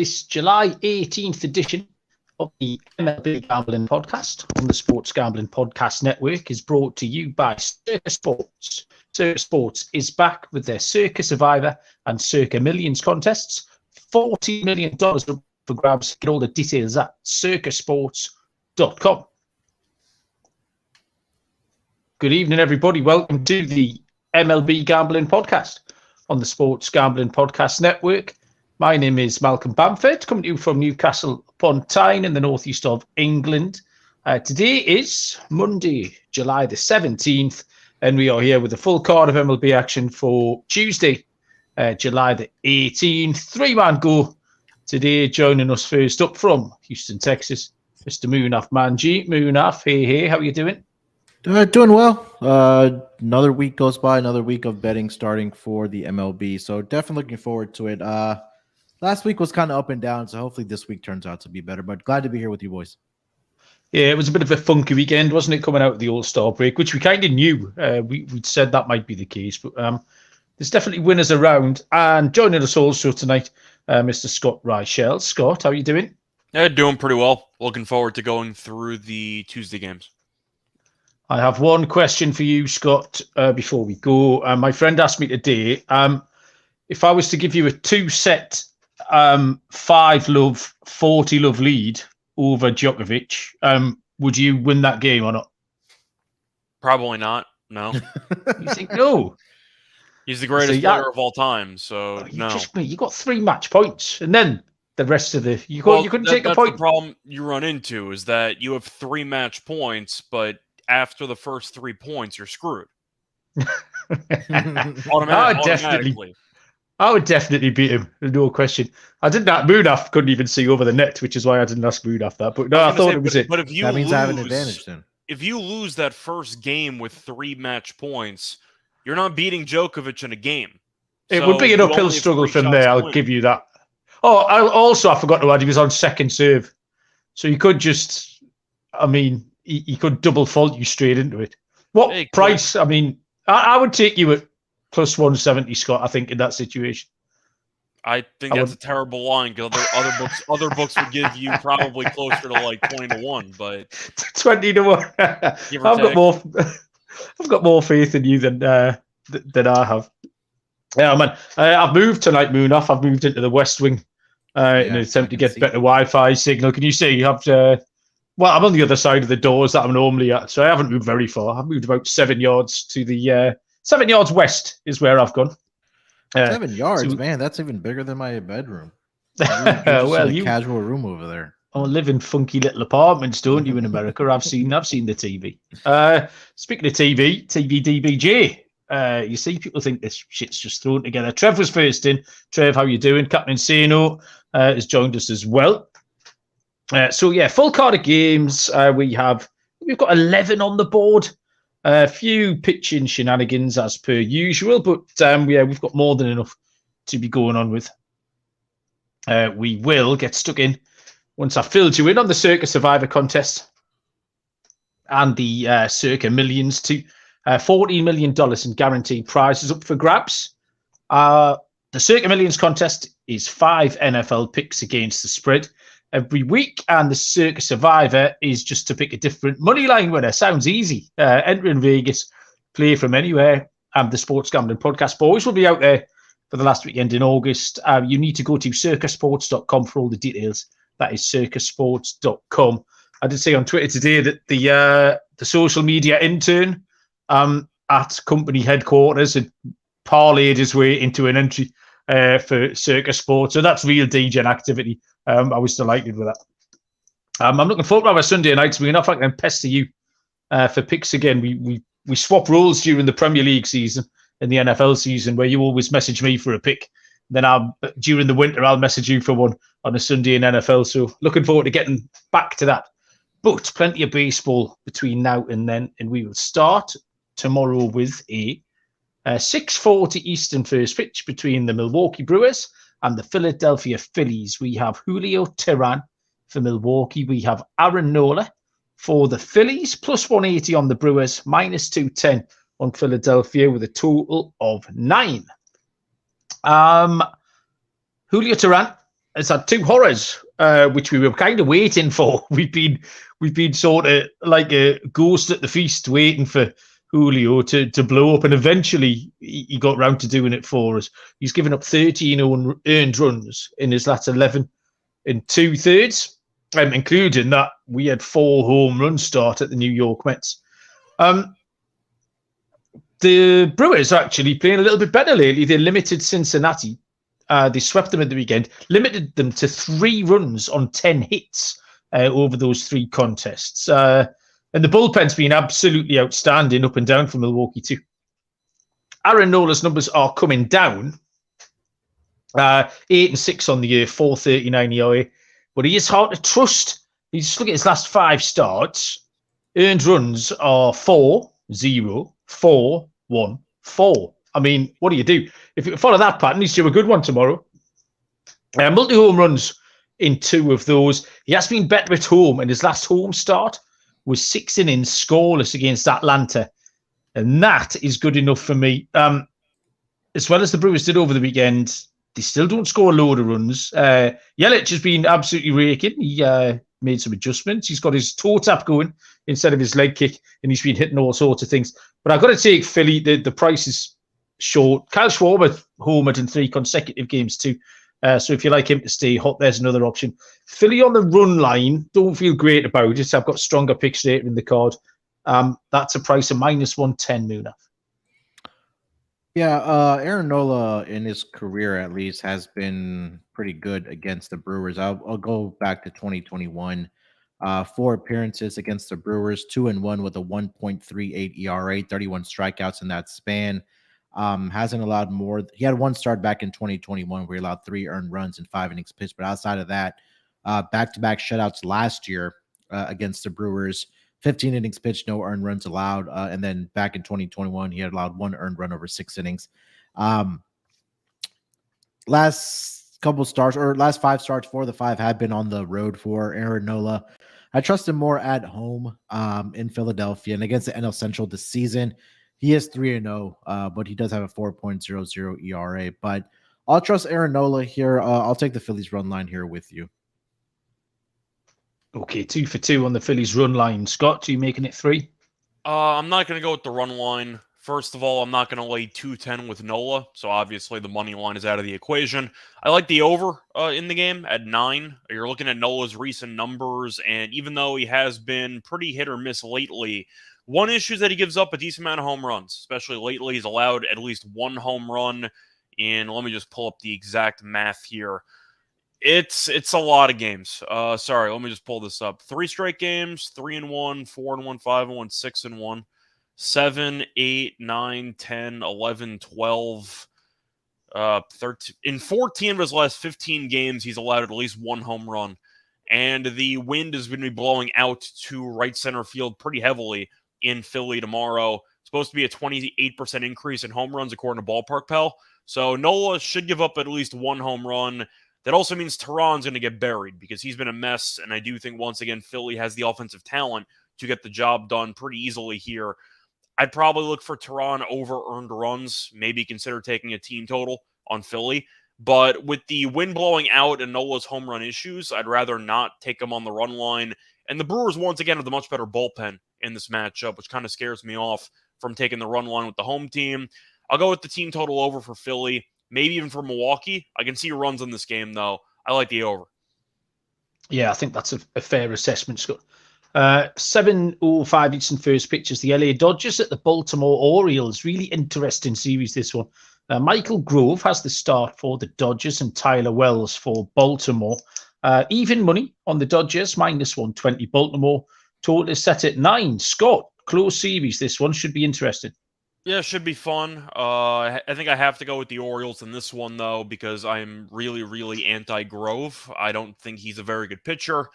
this July 18th edition of the MLB Gambling Podcast on the Sports Gambling Podcast Network is brought to you by Circa Sports. Circa Sports is back with their Circa Survivor and Circa Millions contests. $40 million for grabs. Get all the details at circasports.com. Good evening, everybody. Welcome to the MLB Gambling Podcast on the Sports Gambling Podcast Network. My name is Malcolm Bamford, coming to you from Newcastle upon Tyne in the northeast of England. Today is Monday, July the 17th, and we are here with a full card of MLB action for Tuesday, July the 18th. Three-man go today. Joining us first up from Houston, Texas, Mr. Munaf Manji. Munaf, hey, how are you doing? Doing well. Another week goes by, another week of betting starting for the MLB. So definitely looking forward to it. Last week was kind of up and down, so hopefully this week turns out to be better. But glad to be here with you boys. Yeah, it was a bit of a funky weekend, wasn't it, coming out of the All-Star break, which we kind of knew. We'd said that might be the case. But there's definitely winners around. And joining us also tonight, Mr. Scott Reichel. Scott, how are you doing? Yeah, doing pretty well. Looking forward to going through the Tuesday games. I have one question for you, Scott, before we go. My friend asked me today, if I was to give you a two-set 5-love, 40-love lead over Djokovic, would you win that game or not? Probably not, no. You think no? He's the greatest player of all time, so no. You got 3 match points, and then the rest of the... You couldn't take a point. That's the problem you run into, is that you have 3 match points, but after the first 3 points, you're screwed. Automatically. I would definitely beat him, no question. I didn't. Munaf couldn't even see over the net, which is why I didn't ask Munaf that. But no, I thought it was it. But if you that means I have an advantage then. If you lose that first game with 3 match points, you're not beating Djokovic in a game. It would be an uphill struggle from there. I'll give you that. Oh, I forgot to add, he was on second serve, so you could just. I mean, he could double fault you straight into it. What price? I mean, I would take you at plus 170, Scott, I think, in that situation. I think that's a terrible line, because other books would give you probably closer to like 20-1, but 20-1. I've got more faith in you than I have. Yeah, man. I've moved tonight, Munaf. I've moved into the West Wing in an attempt to get better Wi-Fi signal. Can you see? You have to. Well, I'm on the other side of the doors that I'm normally at, so I haven't moved very far. I've moved about 7 yards to the 7 yards west is where I've gone. 7 yards, man. That's even bigger than my bedroom. Well, you casual room over there. Oh, live in funky little apartments, don't you, in America? I've seen the TV. Speaking of TV DBJ. You see, people think this shit's just thrown together. Trev was first in. Trev, how you doing? Captain Sano has joined us as well. So yeah, full card of games. We've got 11 on the board. A few pitching shenanigans as per usual, but we've got more than enough to be going on with. We will get stuck in once I've filled you in on the Circa Survivor contest and the Circa Millions to $14 million in guaranteed prizes up for grabs. The Circa Millions contest is 5 NFL picks against the spread every week, and the Circa Survivor is just to pick a different money line winner. Sounds easy. Enter in Vegas, play from anywhere, and the Sports Gambling Podcast boys will be out there for the last weekend in August. You need to go to circasports.com for all the details. That is circasports.com. I did say on Twitter today that the social media intern at company headquarters had parlayed his way into an entry for Circa Sports, so that's real DGen activity. I was delighted with that. I'm looking forward to our Sunday nights. We're not going to pester you for picks again. We swap roles during the Premier League season and the NFL season, where you always message me for a pick. Then during the winter, I'll message you for one on a Sunday in NFL. So looking forward to getting back to that. But plenty of baseball between now and then, and we will start tomorrow with a 6:40 Eastern first pitch between the Milwaukee Brewers and the Philadelphia Phillies. We have Julio Teheran for Milwaukee. We have Aaron Nola for the Phillies, plus 180 on the Brewers, minus 210 on Philadelphia, with a total of 9. Julio Teheran has had two horrors, which we were kind of waiting for. We've been sort of like a ghost at the feast, waiting for Julio to blow up, and eventually he got round to doing it for us. He's given up 13 earned runs in his last 11 and 2/3, including that we had 4 home run start at the New York Mets. The Brewers are actually playing a little bit better lately. They limited Cincinnati. They swept them at the weekend, limited them to 3 runs on 10 hits over those 3 contests. And the bullpen's been absolutely outstanding up and down for Milwaukee too. Aaron Nola's numbers are coming down. 8-6 on the year, 4.39 ERA. But he is hard to trust. You just look at his last 5 starts. Earned runs are 4-0, 4-1-4. I mean, what do you do? If you follow that pattern, he's due a good one tomorrow. Multi-home runs in 2 of those. He has been better at home, and his last home start was 6 innings scoreless against Atlanta. And that is good enough for me. As well as the Brewers did over the weekend, they still don't score a load of runs. Yelich has been absolutely raking. He made some adjustments. He's got his toe tap going instead of his leg kick, and he's been hitting all sorts of things. But I've got to take Philly. The price is short. Kyle Schwarber homered in 3 consecutive games too. So if you like him to stay hot, there's another option. Philly on the run line, don't feel great about it. I've got stronger picks later in the card. That's a price of -110, Munaf. Yeah, Aaron Nola in his career at least has been pretty good against the Brewers. I'll go back to 2021. 4 appearances against the Brewers, 2-1 with a 1.38 ERA, 31 strikeouts in that span. Hasn't allowed more. He had 1 start back in 2021 where he allowed 3 earned runs in 5 innings pitched. But outside of that, back-to-back shutouts last year against the Brewers, 15 innings pitched, no earned runs allowed. And then back in 2021, he had allowed 1 earned run over 6 innings. Last couple starts, or last 5 starts, 4 of the 5 have been on the road for Aaron Nola. I trust him more at home in Philadelphia and against the NL Central this season. He is 3-0, but he does have a 4.00 ERA. But I'll trust Aaron Nola here. I'll take the Phillies run line here with you. Okay, 2 for 2 on the Phillies run line. Scott, are you making it 3? I'm not going to go with the run line. First of all, I'm not going to lay 210 with Nola, so obviously the money line is out of the equation. I like the over in the game at 9. You're looking at Nola's recent numbers, and even though he has been pretty hit or miss lately, one issue is that he gives up a decent amount of home runs, especially lately. He's allowed at least 1 home run in, let me just pull up the exact math here. It's a lot of games. Sorry, let me just pull this up. 3 straight games, 3-1, 4-1, 5-1, 6-1, 7, 8, 9, 10, 11, 12, 13. In 14 of his last 15 games, he's allowed at least 1 home run. And the wind is going to be blowing out to right center field pretty heavily in Philly tomorrow. It's supposed to be a 28% increase in home runs according to Ballpark Pal. So Nola should give up at least 1 home run. That also means Tehran's going to get buried because he's been a mess, and I do think, once again, Philly has the offensive talent to get the job done pretty easily here. I'd probably look for Tehran over earned runs, maybe consider taking a team total on Philly. But with the wind blowing out and Nola's home run issues, I'd rather not take him on the run line. And the Brewers, once again, have the much better bullpen in this matchup, which kind of scares me off from taking the run line with the home team. I'll go with the team total over for Philly. Maybe even for Milwaukee. I can see runs in this game, though. I like the over. Yeah, I think that's a fair assessment, Scott. 7:05 each in first pitches. The LA Dodgers at the Baltimore Orioles. Really interesting series, this one. Michael Grove has the start for the Dodgers and Tyler Wells for Baltimore. Even money on the Dodgers, -120 Baltimore. Total is set at 9. Scott, close series. This one should be interesting. Yeah, it should be fun. I think I have to go with the Orioles in this one, though, because I'm really, really anti-Grove. I don't think he's a very good pitcher.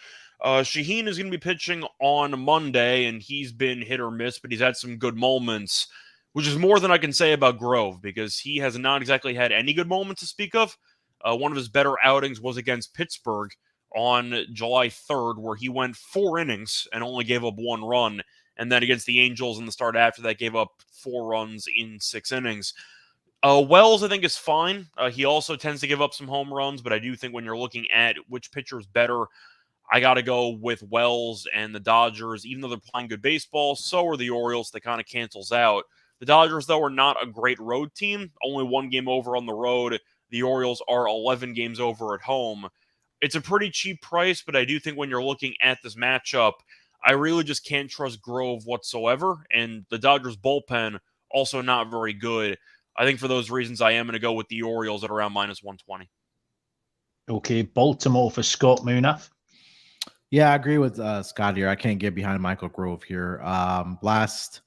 Shaheen is going to be pitching on Monday, and he's been hit or miss, but he's had some good moments, which is more than I can say about Grove, because he has not exactly had any good moments to speak of. One of his better outings was against Pittsburgh on July 3rd, where he went 4 innings and only gave up 1 run. And then against the Angels in the start after that, gave up 4 runs in 6 innings. Wells, I think, is fine. He also tends to give up some home runs, but I do think when you're looking at which pitcher is better, I got to go with Wells and the Dodgers. Even though they're playing good baseball, so are the Orioles. That kind of cancels out. The Dodgers, though, are not a great road team. Only 1 game over on the road. The Orioles are 11 games over at home. It's a pretty cheap price, but I do think when you're looking at this matchup, I really just can't trust Grove whatsoever. And the Dodgers bullpen, also not very good. I think for those reasons, I am going to go with the Orioles at around -120. Okay, Baltimore for Scott Munaf. Yeah, I agree with Scott here. I can't get behind Michael Grove here. Last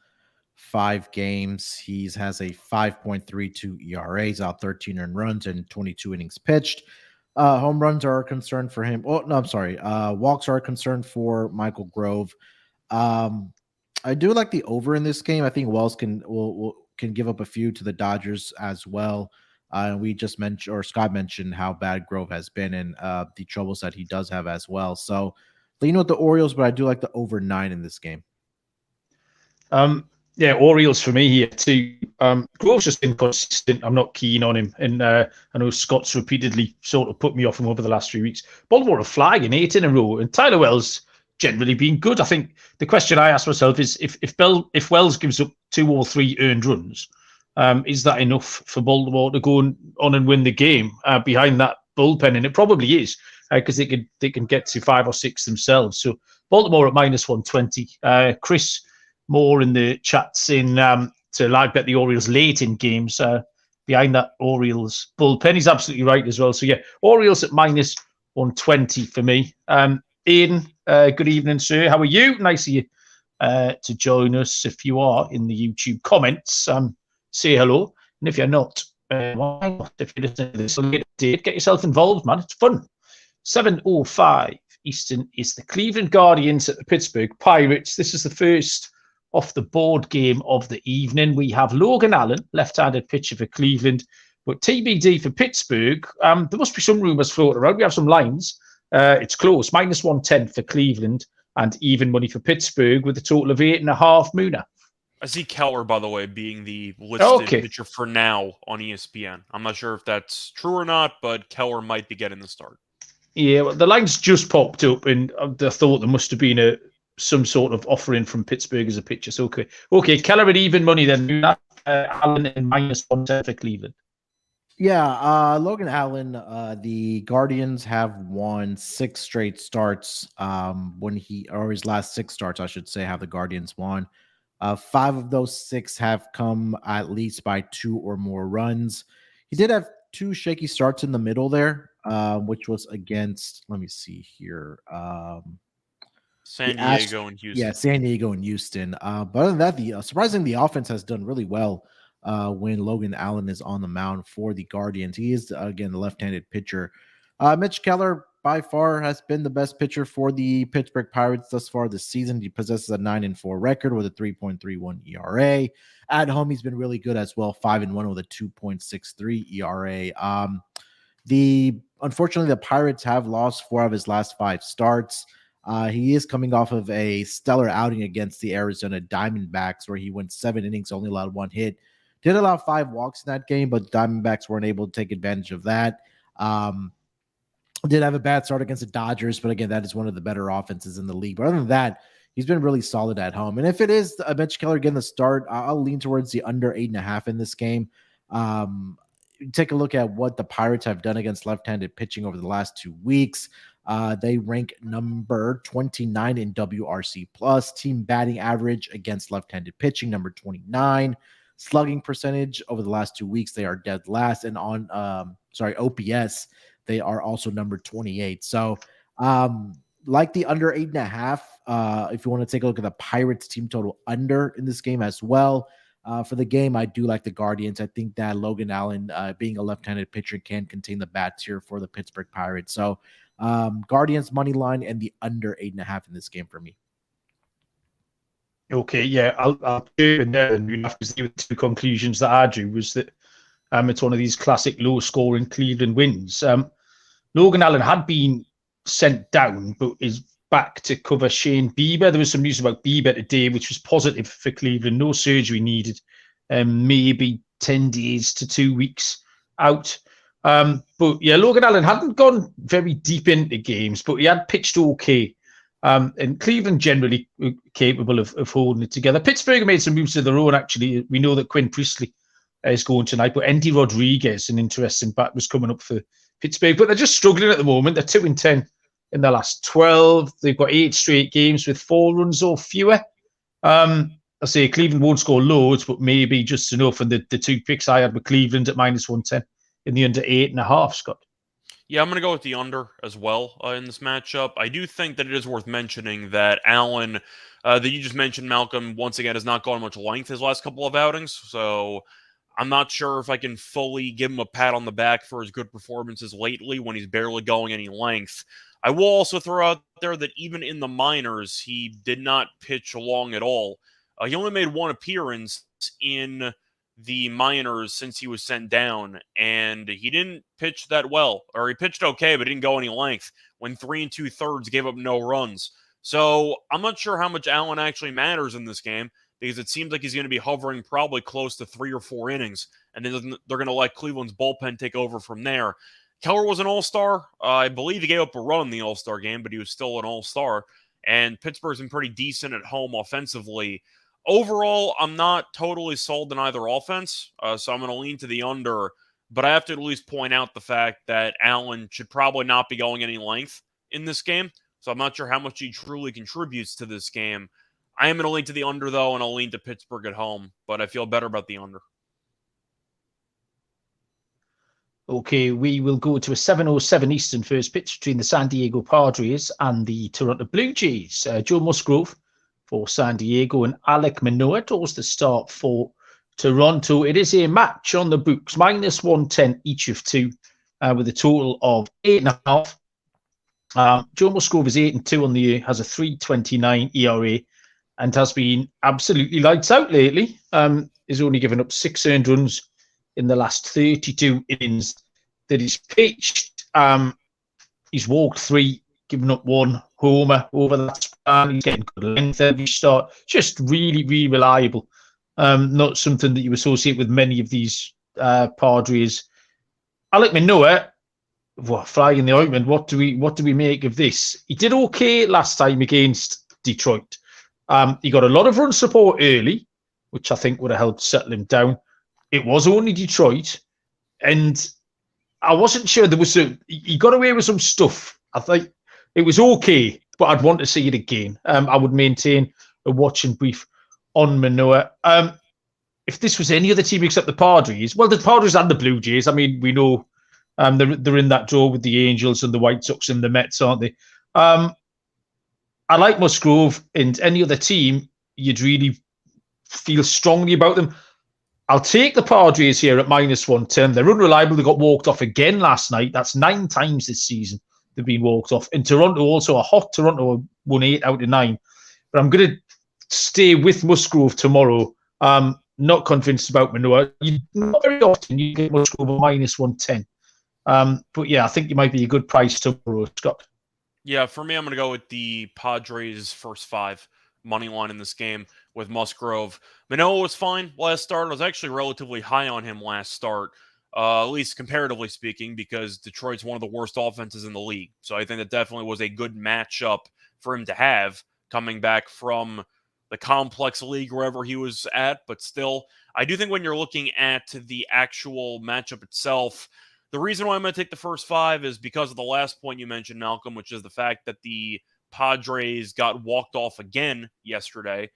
5 games, he has a 5.32 ERA. He's out 13 earned runs and 22 innings pitched. Home runs are a concern for him. Oh, no, I'm sorry. Walks are a concern for Michael Grove. I do like the over in this game. I think Wells can give up a few to the Dodgers as well. We just mentioned, or Scott mentioned, how bad Grove has been and the troubles that he does have as well. So lean with the Orioles, but I do like the over 9 in this game. Yeah, Orioles for me here too. Grove's just inconsistent. I'm not keen on him. And I know Scott's repeatedly sort of put me off him over the last 3 weeks. Baltimore are flying 8 in a row. And Tyler Wells generally been good. I think the question I ask myself is if Wells gives up 2 or 3 earned runs, is that enough for Baltimore to go on and win the game behind that bullpen? And it probably is because they can get to 5 or 6 themselves. So Baltimore at -120. Chris Moore in the chat saying to like bet the Orioles late in games behind that Orioles bullpen. He's absolutely right as well. So yeah, Orioles at -120 for me. Ian, good evening, sir. How are you? Nice of you to join us. If you are in the YouTube comments, say hello. And if you're not, why not? If you're listening to this later date, get yourself involved, man. It's fun. 7:05 Eastern is the Cleveland Guardians at the Pittsburgh Pirates. This is the first off the board game of the evening. We have Logan Allen, left-handed pitcher for Cleveland, but TBD for Pittsburgh. There must be some rumors floating around. We have some lines. It's close, -110 for Cleveland and even money for Pittsburgh with a total of 8.5. Muna. I see Keller, by the way, being the listed pitcher for now on ESPN. I'm not sure if that's true or not, but Keller might be getting the start. Yeah, well, the lines just popped up, and I thought there must have been some sort of offering from Pittsburgh as a pitcher. So, okay, Keller at even money then. Allen and -110 for Cleveland. Yeah, Logan Allen, the Guardians have won 6 straight starts. His last 6 starts, I should say, have the Guardians won. 5 of those 6 have come at least by 2 or more runs. He did have 2 shaky starts in the middle there, which was against, let me see here. San Diego and Houston. Yeah, San Diego and Houston. But other than that, surprisingly, the offense has done really well when Logan Allen is on the mound for the Guardians. He is, again, the left-handed pitcher. Mitch Keller, by far, has been the best pitcher for the Pittsburgh Pirates thus far this season. He possesses a 9-4 record with a 3.31 ERA. At home, he's been really good as well, 5-1 with a 2.63 ERA. Unfortunately, the Pirates have lost 4 of his last 5 starts. He is coming off of a stellar outing against the Arizona Diamondbacks, where he went 7 innings, only allowed 1 hit. Did allow 5 walks in that game, but the Diamondbacks weren't able to take advantage of that. Did have a bad start against the Dodgers, but again, that is one of the better offenses in the league. But other than that, he's been really solid at home. And if it is Mitch Keller getting the start, I'll lean towards the under 8.5 in this game. Take a look at what the Pirates have done against left-handed pitching over the last 2 weeks. They rank number 29 in WRC plus. Team batting average against left-handed pitching, number 29. Slugging percentage over the last 2 weeks, they are dead last. And on OPS, they are also number 28. So like the under 8.5, if you want to take a look at the Pirates team total under in this game as well. For the game, I do like the Guardians. I think that Logan Allen, being a left-handed pitcher, can contain the bats here for the Pittsburgh Pirates. So Guardians money line and the under 8.5 in this game for me. Okay, yeah, I'll do it there. And the 2 conclusions that I drew was that it's one of these classic low-scoring Cleveland wins. Logan Allen had been sent down, but is back to cover Shane Bieber. There was some news about Bieber today, which was positive for Cleveland. No surgery needed. Maybe 10 days to 2 weeks out. But yeah, Logan Allen hadn't gone very deep into games, but he had pitched okay. And Cleveland generally capable of holding it together. Pittsburgh made some moves of their own, actually. We know that Quinn Priestley is going tonight, but Andy Rodriguez, an interesting bat, was coming up for Pittsburgh. But they're just struggling at the moment. They're 2-10 in their last 12. They've got 8 straight games with 4 runs or fewer. I say Cleveland won't score loads, but maybe just enough. And the 2 picks I had with Cleveland at -110 in the under 8.5, Scott. Yeah, I'm going to go with the under as well in this matchup. I do think that it is worth mentioning that Allen, that you just mentioned, Malcolm, once again, has not gone much length his last couple of outings. So I'm not sure if I can fully give him a pat on the back for his good performances lately when he's barely going any length. I will also throw out there that even in the minors, he did not pitch long at all. He only made 1 appearance in the minors since he was sent down, and he didn't pitch that well, or he pitched okay, but didn't go any length when 3 2/3 gave up no runs. So I'm not sure how much Allen actually matters in this game, because it seems like he's going to be hovering probably close to 3 or 4 innings, and then they're going to let Cleveland's bullpen take over from there. Keller was an all-star. I believe he gave up a run in the all-star game, but he was still an all-star, and Pittsburgh's been pretty decent at home offensively. Overall, I'm not totally sold on either offense, so I'm going to lean to the under, but I have to at least point out the fact that Allen should probably not be going any length in this game, so I'm not sure how much he truly contributes to this game. I am going to lean to the under, though, and I'll lean to Pittsburgh at home, but I feel better about the under. Okay, we will go to a 7:07 Eastern first pitch between the San Diego Padres and the Toronto Blue Jays. Joe Musgrove for San Diego and Alek Manoah does the start for Toronto. It is a match on the books, -110 each of 2, with a total of 8.5. Joe Musgrove is 8-2 on the year, has a 3.29 ERA, and has been absolutely lights out lately. He's only given up 6 earned runs in the last 32 innings that he's pitched. He's walked 3, given up 1 homer over that span. He's getting good length every start. Just really, really reliable. Not something that you associate with many of these Padres. Alek Manoah, fly in the ointment. What do we make of this? He did okay last time against Detroit. He got a lot of run support early, which I think would have helped settle him down. It was only Detroit, and I wasn't sure there was he got away with some stuff. I think it was okay, but I'd want to see it again. I would maintain a watching brief on Manoah. If this was any other team except the Padres, well, the Padres and the Blue Jays, I mean, we know they're in that draw with the Angels and the White Sox and the Mets, aren't they? I like Musgrove, and any other team, you'd really feel strongly about them. I'll take the Padres here at -110. They're unreliable. They got walked off again last night. That's 9 times this season they've been walked off. And Toronto also, a hot Toronto, won 8 out of 9. But I'm going to stay with Musgrove tomorrow. Not convinced about Manoah. Not very often you get Musgrove at -110. But yeah, I think you might be a good price tomorrow, Scott. Yeah, for me, I'm going to go with the Padres first 5 money line in this game with Musgrove. Manoah was fine last start. I was actually relatively high on him last start, at least comparatively speaking, because Detroit's one of the worst offenses in the league. So I think that definitely was a good matchup for him to have coming back from the complex league wherever he was at. But still, I do think when you're looking at the actual matchup itself, the reason why I'm going to take the first 5 is because of the last point you mentioned, Malcolm, which is the fact that the Padres got walked off again yesterday.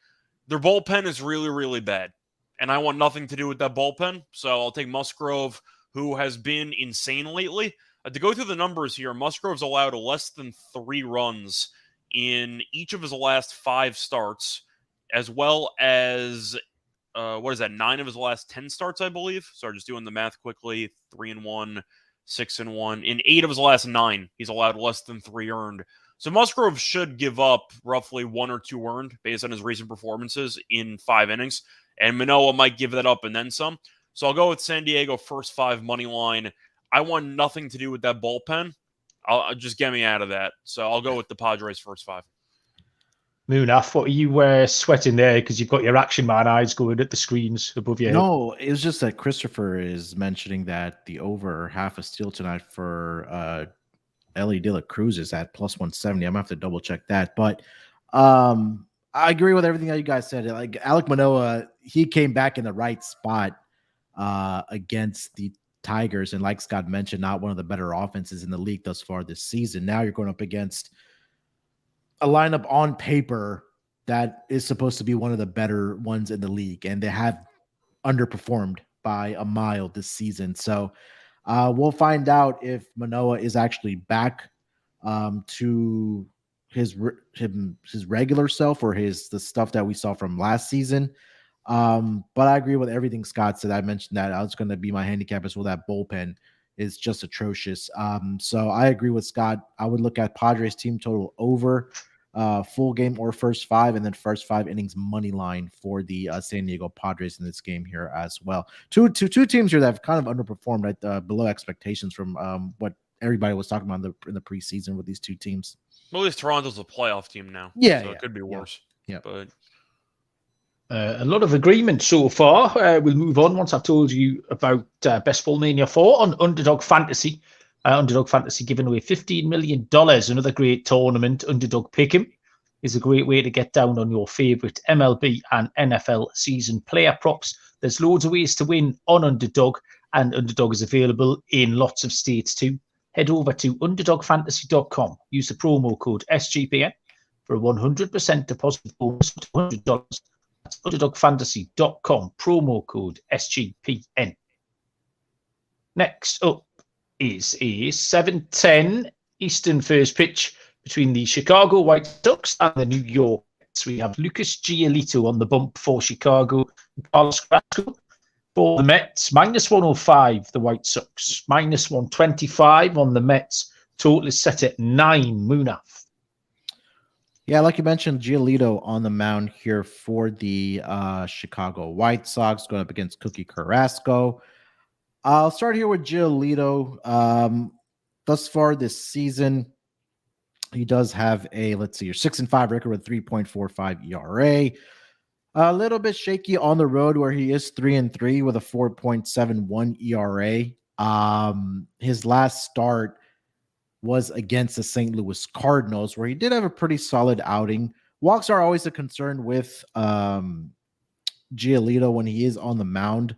Their bullpen is really, really bad, and I want nothing to do with that bullpen, so I'll take Musgrove, who has been insane lately. To go through the numbers here, Musgrove's allowed less than 3 runs in each of his last 5 starts, as well as, 9 of his last 10 starts, I believe. Sorry, just doing the math quickly. 3-1, 6-1. In 8 of his last 9, he's allowed less than 3 earned. So Musgrove should give up roughly 1 or 2 earned based on his recent performances in 5 innings. And Manoah might give that up and then some. So I'll go with San Diego first 5 money line. I want nothing to do with that bullpen. I'll just get me out of that. So I'll go with the Padres first 5. Munaf, what are you sweating there? Because you've got your Action Man eyes going at the screens above your head. No, it was just that Christopher is mentioning that the over half a steal tonight for Ellie De La Cruz is at plus 170. I'm gonna have to double check that, but I agree with everything that you guys said. Like Alek Manoah, he came back in the right spot against the Tigers, and like Scott mentioned, not one of the better offenses in the league thus far this season. Now you're going up against a lineup on paper that is supposed to be one of the better ones in the league, and they have underperformed by a mile this season. So we'll find out if Manoah is actually back to his regular self or the stuff that we saw from last season. But I agree with everything Scott said. I mentioned that I was going to be my handicap as well. That bullpen is just atrocious. So I agree with Scott. I would look at Padres team total over full game or first five, and then first 5 innings money line for the San Diego Padres in this game here as well. Two teams here that have kind of underperformed at below expectations from what everybody was talking about in the preseason with these two teams. Well, at least Toronto's a playoff team now. Yeah, so it could be worse. Yeah. But a lot of agreement so far. We'll move on once I've told you about Best Ball Mania 4 on Underdog Fantasy. Underdog Fantasy giving away $15 million. Another great tournament. Underdog Pick'em is a great way to get down on your favorite MLB and NFL season player props. There's loads of ways to win on Underdog, and Underdog is available in lots of states too. Head over to underdogfantasy.com. Use the promo code SGPN for a 100% deposit bonus of $200. That's underdogfantasy.com, promo code SGPN. Next up is a 7:10 Eastern first pitch between the Chicago White Sox and the New York Mets. We have Lucas Giolito on the bump for Chicago, Carlos Carrasco for the Mets, minus 105, the White Sox, minus 125 on the Mets. Total is set at 9. Munaf. Yeah, like you mentioned, Giolito on the mound here for the Chicago White Sox going up against Cookie Carrasco. I'll start here with Giolito. Thus far this season, he does have a 6-5 record with 3.45 ERA. A little bit shaky on the road where he is 3-3 with a 4.71 ERA. His last start was against the St. Louis Cardinals, where he did have a pretty solid outing. Walks are always a concern with Giolito when he is on the mound.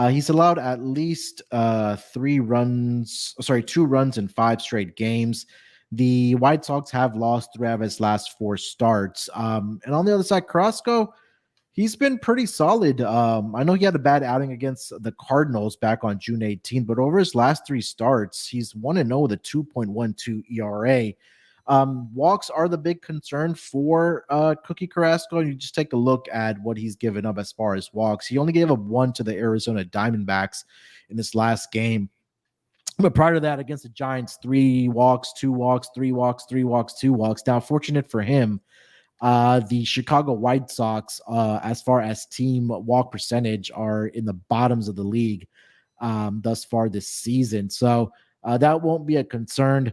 He's allowed at least 2 runs in 5 straight games. The White Sox have lost 3 of his last 4 starts. And on the other side, Carrasco, he's been pretty solid. I know he had a bad outing against the Cardinals back on June 18th, but over his last 3 starts, he's 1-0 with a 2.12 ERA. Walks are the big concern for Cookie Carrasco. And you just take a look at what he's given up as far as walks. He only gave up 1 to the Arizona Diamondbacks in this last game. But prior to that, against the Giants, 3 walks, 2 walks, 3 walks, 3 walks, 2 walks. Now, fortunate for him, the Chicago White Sox, as far as team walk percentage, are in the bottoms of the league thus far this season. So that won't be a concern.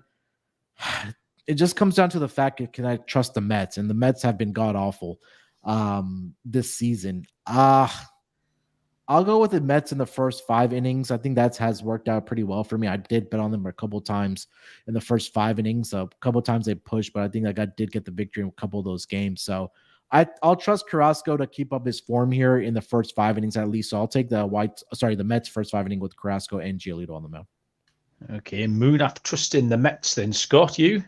It just comes down to the fact that can I trust the Mets? And the Mets have been god-awful this season. I'll go with the Mets in the first 5 innings. I think that has worked out pretty well for me. I did bet on them a couple times in the first 5 innings. A couple times they pushed, but I think I did get the victory in a couple of those games. So I'll trust Carrasco to keep up his form here in the first 5 innings at least. So I'll take the Mets first 5 inning with Carrasco and Giolito on the mound. Okay, Munaf trusting the Mets then. Scott, you?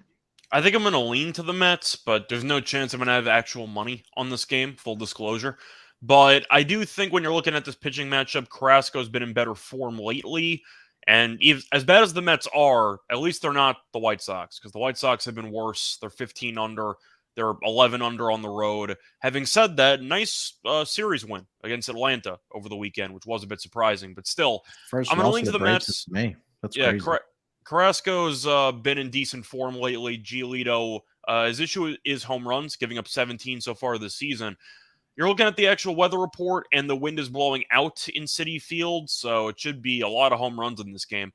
I think I'm going to lean to the Mets, but there's no chance I'm going to have actual money on this game, full disclosure. But I do think when you're looking at this pitching matchup, Carrasco's been in better form lately. And as bad as the Mets are, at least they're not the White Sox, because the White Sox have been worse. They're 15 under. They're 11 under on the road. Having said that, nice series win against Atlanta over the weekend, which was a bit surprising. But still, I'm going to lean to the Mets. That's crazy. Carrasco's been in decent form lately. Giolito, his issue is home runs, giving up 17 so far this season. You're looking at the actual weather report, and the wind is blowing out in Citi Field, so it should be a lot of home runs in this game.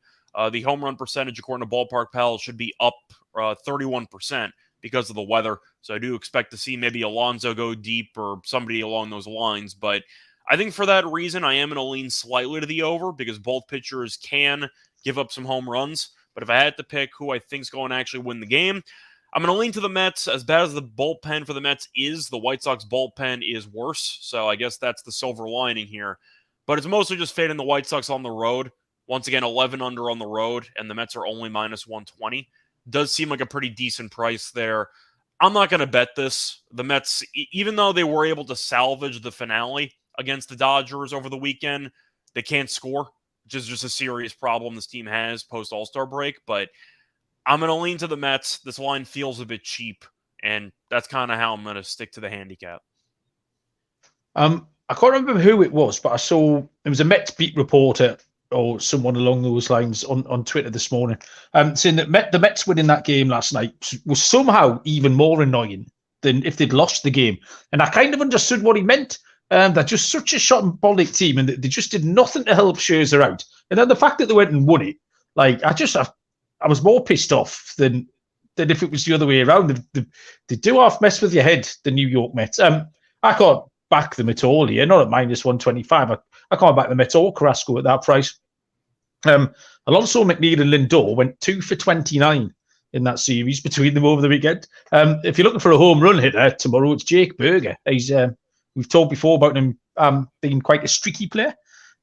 The home run percentage, according to Ballpark Pals, should be up 31% because of the weather. So I do expect to see maybe Alonso go deep or somebody along those lines. But I think for that reason, I am going to lean slightly to the over because both pitchers can give up some home runs. But if I had to pick who I think is going to actually win the game, I'm going to lean to the Mets. As bad as the bullpen for the Mets is, the White Sox bullpen is worse. So I guess that's the silver lining here. But it's mostly just fading the White Sox on the road. Once again, 11 under on the road, and the Mets are only minus 120. Does seem like a pretty decent price there. I'm not going to bet this. The Mets, even though they were able to salvage the finale against the Dodgers over the weekend, they can't score, which is just a serious problem this team has post-All-Star break. But I'm going to lean to the Mets. This line feels a bit cheap, and that's kind of how I'm going to stick to the handicap. I can't remember who it was, but I saw it was a Mets beat reporter or someone along those lines on Twitter this morning, saying that the Mets winning that game last night was somehow even more annoying than if they'd lost the game. And I kind of understood what he meant. They're just such a shot-and-bollick team, and they just did nothing to help Scherzer out. And then the fact that they went and won it, like I was more pissed off than if it was the other way around. They do half mess with your head, the New York Mets. I can't back them at all here, not at minus 125. I can't back the Mets or Carrasco at that price. Alonso, McNeil, and Lindor went 2 for 29 in that series between them over the weekend. If you're looking for a home run hitter tomorrow, it's Jake Berger. We've talked before about him being quite a streaky player,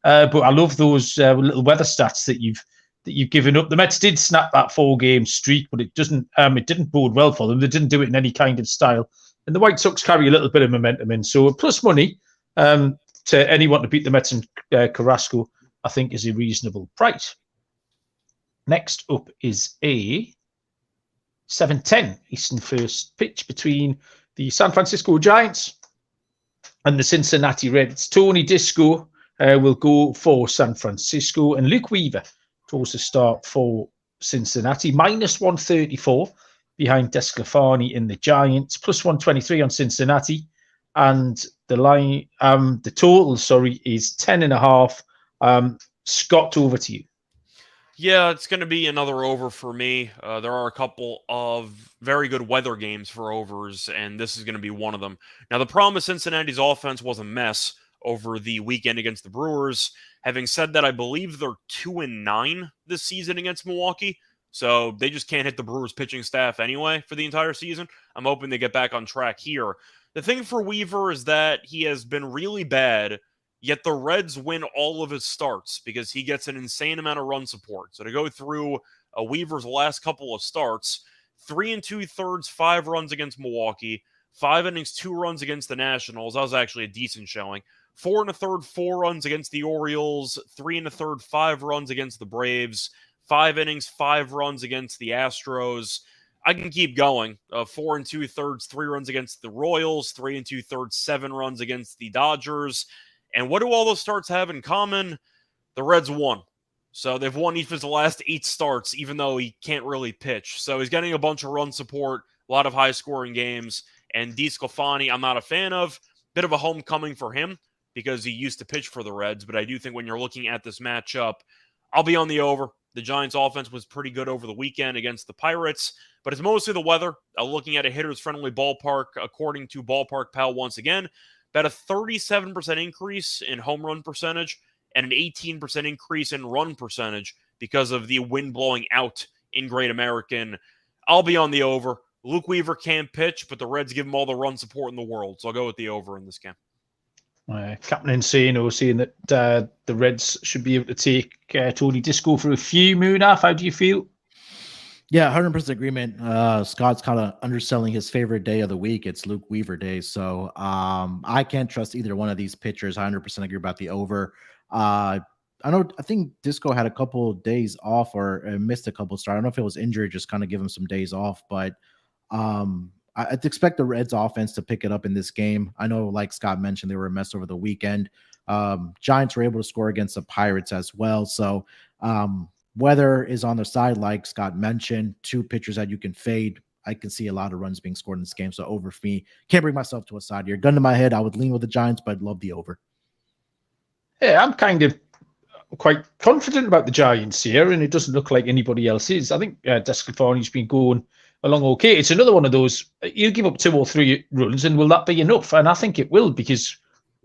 but I love those little weather stats that you've given up. The Mets did snap that 4-game streak, but it didn't bode well for them. They didn't do it in any kind of style. And the White Sox carry a little bit of momentum in. So plus money to anyone to beat the Mets and Carrasco, I think, is a reasonable price. Next up is a 7:10 Eastern first pitch between the San Francisco Giants and the Cincinnati Reds. Tony Disco will go for San Francisco, and Luke Weaver draws the start for Cincinnati. Minus 134 behind Desclafani in the Giants, plus 123 on Cincinnati, and the line, the total, is 10.5. Scott, over to you. Yeah, it's going to be another over for me. There are a couple of very good weather games for overs, and this is going to be one of them. Now, the problem with Cincinnati's offense was a mess over the weekend against the Brewers. Having said that, I believe they're 2-9 this season against Milwaukee, so they just can't hit the Brewers pitching staff anyway for the entire season. I'm hoping they get back on track here. The thing for Weaver is that he has been really bad, yet the Reds win all of his starts because he gets an insane amount of run support. So to go through Weaver's last couple of starts, 3 2/3, 5 runs against Milwaukee, 5 innings, 2 runs against the Nationals. That was actually a decent showing. 4 1/3, 4 runs against the Orioles, 3 1/3, 5 runs against the Braves, 5 innings, 5 runs against the Astros. I can keep going. 4 2/3, 3 runs against the Royals, 3 2/3, 7 runs against the Dodgers. And what do all those starts have in common? The Reds won. So they've won each of his last 8 starts, even though he can't really pitch. So he's getting a bunch of run support, a lot of high-scoring games. And DeSclafani, I'm not a fan of. Bit of a homecoming for him because he used to pitch for the Reds. But I do think when you're looking at this matchup, I'll be on the over. The Giants' offense was pretty good over the weekend against the Pirates. But it's mostly the weather. Looking at a hitters-friendly ballpark, according to Ballpark Pal once again, about a 37% increase in home run percentage and an 18% increase in run percentage because of the wind blowing out in Great American. I'll be on the over. Luke Weaver can't pitch, but the Reds give him all the run support in the world. So I'll go with the over in this game. Captain Insano saying that the Reds should be able to take Tony Disco for a few. Munaf, how do you feel? Yeah, 100% agreement. Scott's kind of underselling his favorite day of the week. It's Luke Weaver Day. So I can't trust either one of these pitchers. 100% agree about the over. I think Disco had a couple of days off or missed a couple of starts. I don't know if it was injury, just kind of give him some days off. But I'd expect the Reds offense to pick it up in this game. I know, like Scott mentioned, they were a mess over the weekend. Giants were able to score against the Pirates as well. So weather is on their side, like Scott mentioned. 2 pitchers that you can fade. I can see a lot of runs being scored in this game. So over for me. Can't bring myself to a side here. Gun to my head, I would lean with the Giants, but I'd love the over. Yeah, I'm kind of quite confident about the Giants here, and it doesn't look like anybody else is. I think Desclafani's been going along okay. It's another one of those, you give up 2 or 3 runs, and will that be enough? And I think it will, because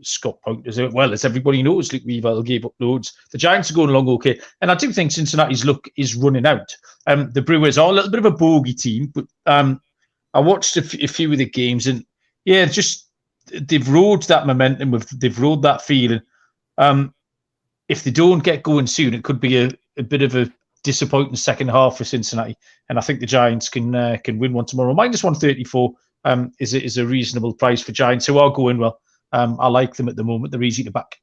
Scott Point, as well as everybody knows, Luke Weaver gave up loads. The Giants are going along okay. And I do think Cincinnati's luck is running out. The Brewers are a little bit of a bogey team, but I watched a few of the games, and yeah, just they've rode that momentum, they've rode that feeling. If they don't get going soon, it could be a bit of a disappointing second half for Cincinnati. And I think the Giants can win one tomorrow. Minus 134 is a reasonable price for Giants, who are going well. I like them at the moment. They're easy to back.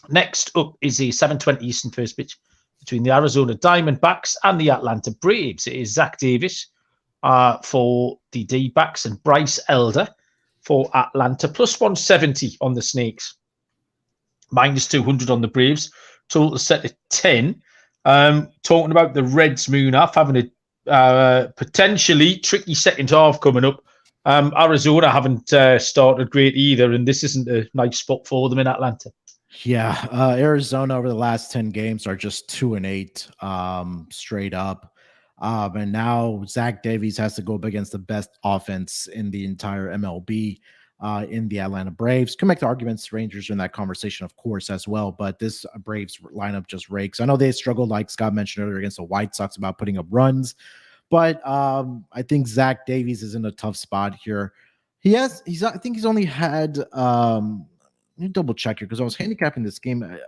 Next up is a 7:20 Eastern first pitch between the Arizona Diamondbacks and the Atlanta Braves. It is Zach Davis for the D-backs and Bryce Elder for Atlanta. Plus 170 on the Snakes. Minus 200 on the Braves. Total set at 10. Talking about the Reds, Munaf having a potentially tricky second half coming up. Arizona haven't started great either, and this isn't a nice spot for them in Atlanta. Yeah, Arizona over the last 10 games are just 2-8 straight up. And now Zach Davies has to go up against the best offense in the entire MLB in the Atlanta Braves. Can make the arguments Rangers are in that conversation, of course, as well. But this Braves lineup just rakes. I know they struggled, like Scott mentioned earlier, against the White Sox about putting up runs. But I think Zach Davies is in a tough spot here. I think he's only had, let me double check here because I was handicapping this game. I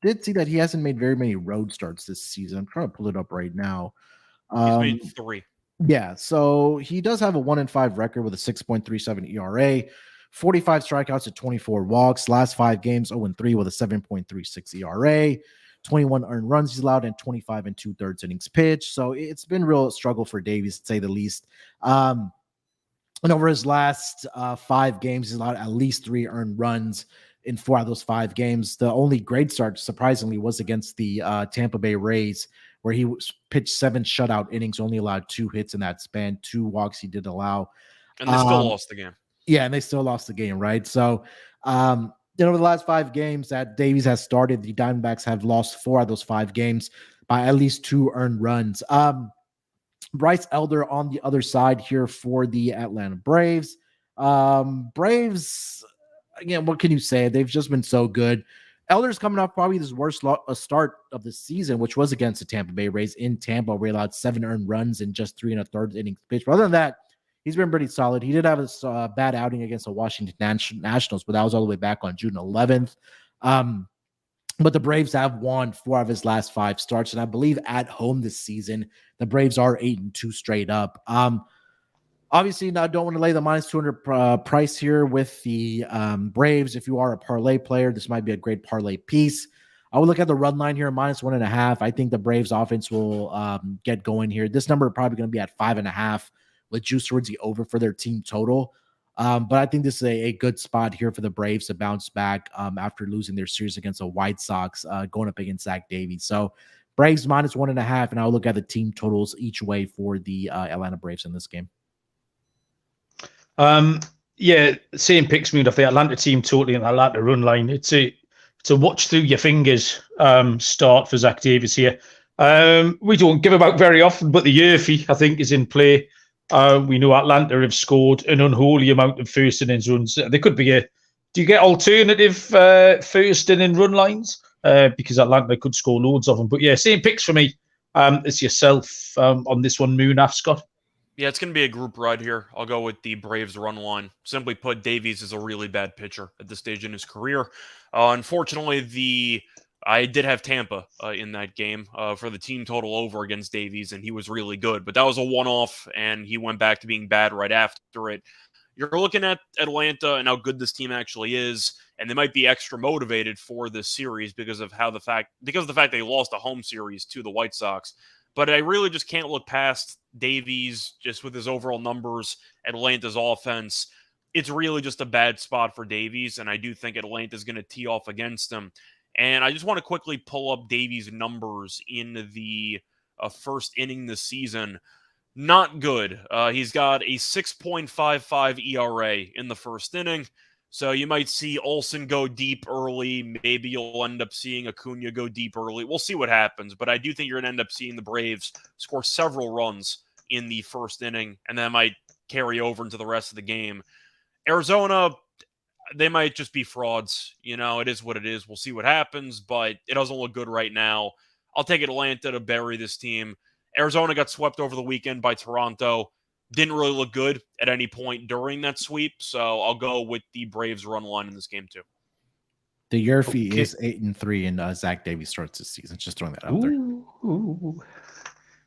did see that he hasn't made very many road starts this season. I'm trying to pull it up right now. He's made 3. Yeah, so he does have a 1-5 record with a 6.37 ERA, 45 strikeouts at 24 walks. Last 5 games, 0-3 with a 7.36 ERA, 21 earned runs he's allowed, and 25 2/3 innings pitched. So it's been real struggle for Davies, to say the least. And over his last 5 games, he's allowed at least 3 earned runs in 4 out of those 5 games. The only great start, surprisingly, was against the Tampa Bay Rays, where he pitched 7 shutout innings, only allowed 2 hits in that span, 2 walks he did allow. And they still lost the game. Yeah, and they still lost the game, right? So, over the last 5 games that Davies has started, the Diamondbacks have lost 4 of those 5 games by at least 2 earned runs. Bryce Elder on the other side here for the Atlanta Braves. Braves, again, what can you say? They've just been so good. Elder's coming off probably his worst start of the season, which was against the Tampa Bay Rays in Tampa, where he allowed 7 earned runs in just 3 1/3 innings pitched. But other than that, he's been pretty solid. He did have a bad outing against the Washington Nationals, but that was all the way back on June 11th. But the Braves have won 4 of his last 5 starts, and I believe at home this season, the Braves are 8-2 straight up. Obviously, now don't want to lay the minus 200 price here with the Braves. If you are a parlay player, this might be a great parlay piece. I would look at the run line here, minus 1.5. I think the Braves offense will get going here. This number probably going to be at 5.5 with juice towards the over for their team total. But I think this is a good spot here for the Braves to bounce back after losing their series against the White Sox, going up against Zach Davies. So Braves minus 1.5, and I'll look at the team totals each way for the Atlanta Braves in this game. Yeah, same picks, Mood, of the Atlanta team totally and Atlanta run line. It's a watch through your fingers start for Zach Davies here. We don't give him out very often, but the Yurfie, I think, is in play. We know Atlanta have scored an unholy amount of first innings runs. There could be do you get alternative first inning run lines? Because Atlanta could score loads of them. But yeah, same picks for me as yourself on this one, Munaf, Scott. Yeah, it's going to be a group ride here. I'll go with the Braves run line. Simply put, Davies is a really bad pitcher at this stage in his career. Unfortunately, I did have Tampa in that game for the team total over against Davies, and he was really good. But that was a one-off, and he went back to being bad right after it. You're looking at Atlanta and how good this team actually is, and they might be extra motivated for this series because of the fact they lost a home series to the White Sox. But I really just can't look past Davies just with his overall numbers, Atlanta's offense. It's really just a bad spot for Davies, and I do think Atlanta's going to tee off against him. And I just want to quickly pull up Davies' numbers in the first inning this season. Not good. He's got a 6.55 ERA in the first inning. So you might see Olsen go deep early. Maybe you'll end up seeing Acuna go deep early. We'll see what happens. But I do think you're going to end up seeing the Braves score several runs in the first inning, and that might carry over into the rest of the game. Arizona, they might just be frauds. It is what it is. We'll see what happens, but it doesn't look good right now. I'll take Atlanta to bury this team. Arizona got swept over the weekend by Toronto. Didn't really look good at any point during that sweep, so I'll go with the Braves run line in this game too. The Yerfie is 8-3, and Zach Davies starts this season. Just throwing that out there.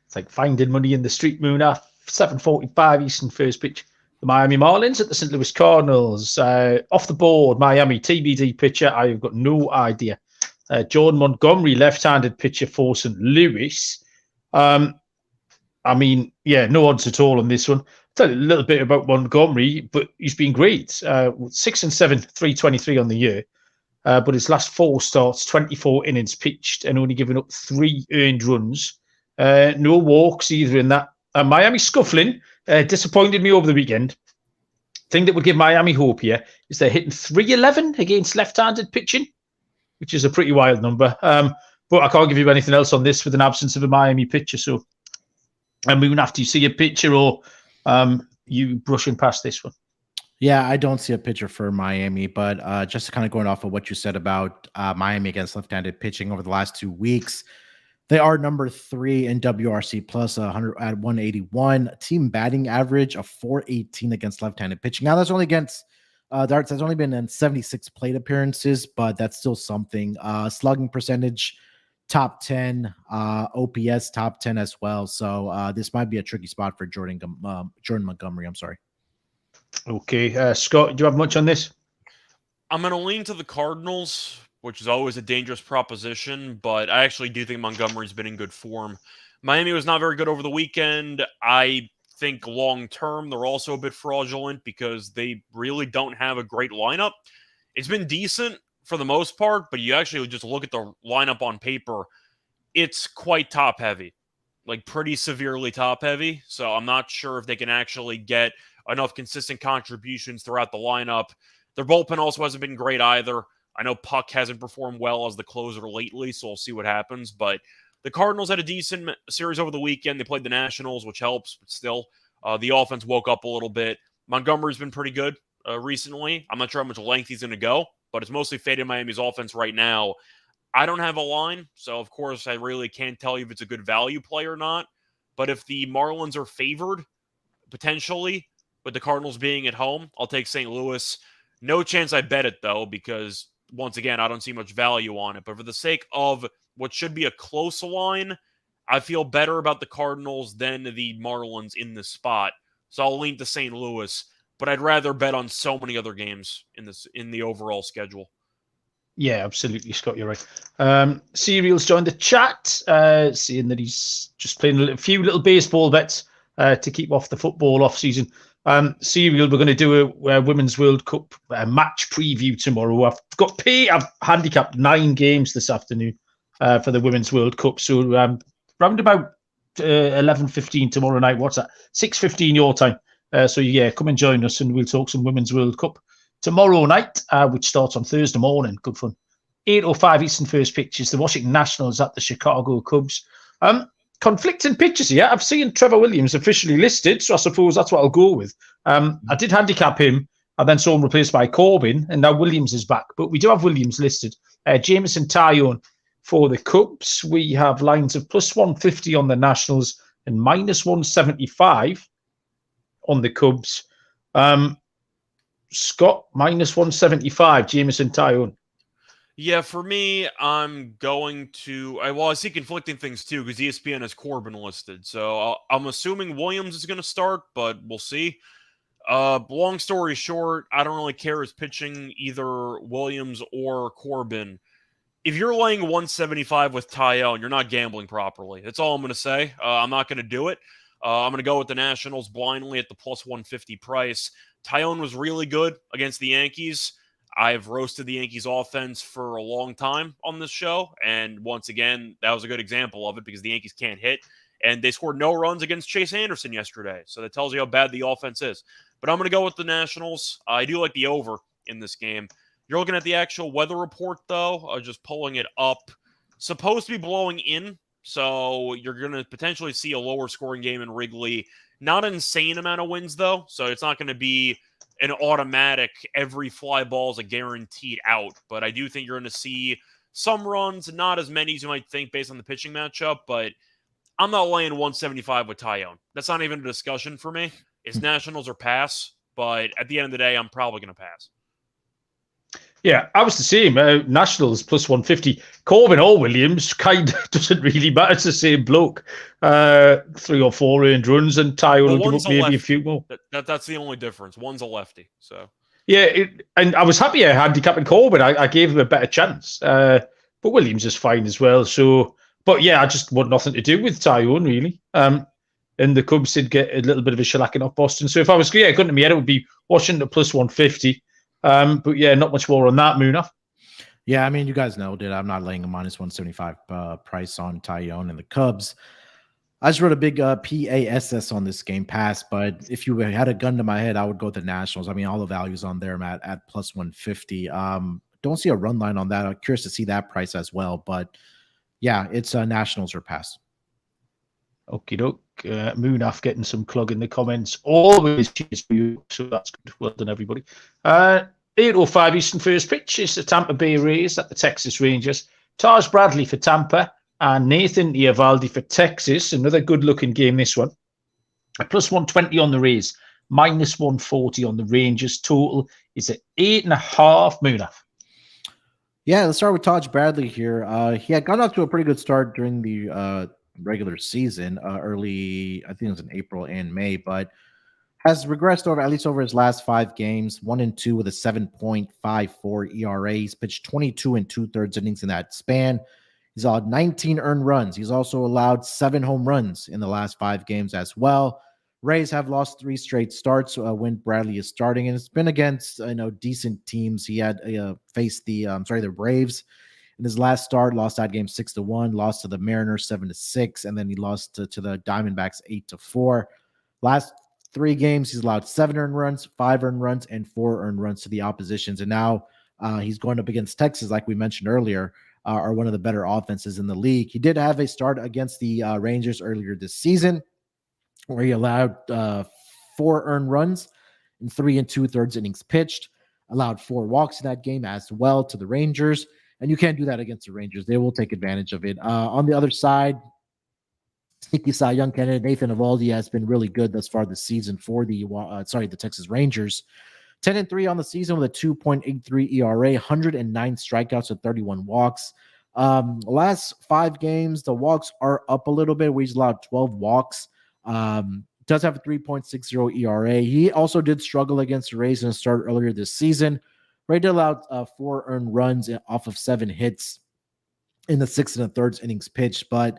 It's like finding money in the street, Munaf. 7:45 Eastern first pitch. The Miami Marlins at the St. Louis Cardinals. Off the board, Miami TBD pitcher. I've got no idea. Jordan Montgomery, left-handed pitcher for St. Louis. No odds at all on this one. I'll tell you a little bit about Montgomery, but he's been great. 6-7, 323 on the year. But his last 4 starts, 24 innings pitched, and only given up 3 earned runs. No walks either in that. Miami scuffling. Disappointed me over the weekend. Thing that would give Miami hope here is they're hitting 311 against left-handed pitching, which is a pretty wild number. But I can't give you anything else on this with an absence of a Miami pitcher. So, Munaf, do you see a pitcher, or you brushing past this one? Yeah, I don't see a pitcher for Miami, but just kind of going off of what you said about Miami against left-handed pitching over the last 2 weeks, they are number 3 in WRC plus 100 at 181. Team batting average of 418 against left-handed pitching. Now that's only against Darts. That's only been in 76 plate appearances, but that's still something. Slugging percentage, top 10. OPS, top 10 as well. So this might be a tricky spot for Jordan Montgomery. I'm sorry. Okay, Scott, do you have much on this? I'm going to lean to the Cardinals, which is always a dangerous proposition, but I actually do think Montgomery's been in good form. Miami was not very good over the weekend. I think long-term, they're also a bit fraudulent because they really don't have a great lineup. It's been decent for the most part, but you actually just look at the lineup on paper, it's quite top-heavy, like pretty severely top-heavy. So I'm not sure if they can actually get enough consistent contributions throughout the lineup. Their bullpen also hasn't been great either. I know Puck hasn't performed well as the closer lately, so we'll see what happens. But the Cardinals had a decent series over the weekend. They played the Nationals, which helps, but still, the offense woke up a little bit. Montgomery's been pretty good recently. I'm not sure how much length he's going to go, but it's mostly faded Miami's offense right now. I don't have a line, so of course I really can't tell you if it's a good value play or not. But if the Marlins are favored, potentially, with the Cardinals being at home, I'll take St. Louis. No chance I bet it, though, because once again, I don't see much value on it. But for the sake of what should be a close line, I feel better about the Cardinals than the Marlins in this spot. So I'll lean to St. Louis, but I'd rather bet on so many other games in the overall schedule. Yeah, absolutely, Scott, you're right. Serial's joined the chat, seeing that he's just playing a few little baseball bets to keep off the football off-season. Serial, we're going to do a Women's World Cup match preview tomorrow. I've handicapped 9 games this afternoon for the Women's World Cup. So round about 11:15 tomorrow night. What's that? 6:15 your time. So yeah, come and join us and we'll talk some Women's World Cup tomorrow night, which starts on Thursday morning. Good fun. 8:05 Eastern first pitch is the Washington Nationals at the Chicago Cubs. Conflicting pitches here. I've seen Trevor Williams officially listed, so I suppose that's what I'll go with. I did handicap him. I then saw him replaced by Corbin, and now Williams is back. But we do have Williams listed. Jameson Taillon for the Cubs. We have lines of plus 150 on the Nationals and minus 175 on the Cubs. Scott, minus 175, Jameson Taillon. Yeah, for me, I'm going to... I see conflicting things, too, because ESPN has Corbin listed. So I'm assuming Williams is going to start, but we'll see. Long story short, I don't really care who's pitching either Williams or Corbin. If you're laying 175 with Taillon, you're not gambling properly. That's all I'm going to say. I'm not going to do it. I'm going to go with the Nationals blindly at the plus 150 price. Taillon was really good against the Yankees. I've roasted the Yankees offense for a long time on this show. And once again, that was a good example of it because the Yankees can't hit. And they scored no runs against Chase Anderson yesterday. So that tells you how bad the offense is. But I'm going to go with the Nationals. I do like the over in this game. You're looking at the actual weather report, though. Just pulling it up. Supposed to be blowing in So you're going to potentially see a lower scoring game in Wrigley. Not an insane amount of wins, though. So it's not going to be an automatic every fly ball is a guaranteed out. But I do think you're going to see some runs, not as many as you might think based on the pitching matchup. But I'm not laying 175 with Tyone. That's not even a discussion for me. It's Nationals or pass. But at the end of the day, I'm probably going to pass. Yeah, I was the same. Nationals plus 150. Corbin or Williams kind of doesn't really matter. It's the same bloke. 3 or 4 earned runs, and Ty will give up maybe a few more. That's the only difference. One's a lefty. So yeah, and I was happy I handicapping Corbin. I gave him a better chance. But Williams is fine as well. So, but yeah, I just want nothing to do with Tyone really. And the Cubs did get a little bit of a shellacking off Boston. So if I was going to me head, it would be Washington plus 150. But yeah, not much more on that, Munaf. Yeah, I mean, you guys know that I'm not laying a minus 175 price on Tyone and the Cubs. I just wrote a big PASS on this game, pass. But if you had a gun to my head, I would go with the Nationals. I mean, all the values on there, Matt, at plus 150. Don't see a run line on that. I'm curious to see that price as well. But yeah, it's Nationals or pass. Okie doke. Munaf getting some plug in the comments. Always cheers for you. So that's good. Well done, everybody. 8:05 Eastern first pitch is the Tampa Bay Rays at the Texas Rangers. Taj Bradley for Tampa and Nathan Eovaldi for Texas. Another good-looking game, this one. Plus 120 on the Rays. Minus 140 on the Rangers. Total is at 8.5, Munaf. Yeah, let's start with Taj Bradley here. He had gone off to a pretty good start during the regular season, early, I think it was in April and May, but has regressed over, at least over his last 5 games, 1-2 with a 7.54 ERA. He's pitched 22 2/3 innings in that span. He's allowed 19 earned runs. He's also allowed 7 home runs in the last 5 games as well. Rays have lost 3 straight starts when Bradley is starting, and it's been against decent teams. He had faced the Braves in his last start, lost that game 6-1, lost to the Mariners 7-6, and then he lost to the Diamondbacks 8-4. Last 3 games, he's allowed 7 earned runs, 5 earned runs, and 4 earned runs to the oppositions. And now he's going up against Texas, like we mentioned earlier, are one of the better offenses in the league. He did have a start against the Rangers earlier this season, where he allowed 4 earned runs in 3 2/3 innings pitched, allowed 4 walks in that game as well to the Rangers. And you can't do that against the Rangers. They will take advantage of it. On the other side, sneaky Cy Young candidate Nathan Eovaldi has been really good thus far this season for the Texas Rangers. 10-3 on the season with a 2.83 ERA, 109 strikeouts and 31 walks. Last 5 games, the walks are up a little bit. He's allowed 12 walks. Does have a 3.60 ERA. He also did struggle against the Rays in a start earlier this season. Ray did allow 4 earned runs off of 7 hits in the 6 1/3 innings pitched, but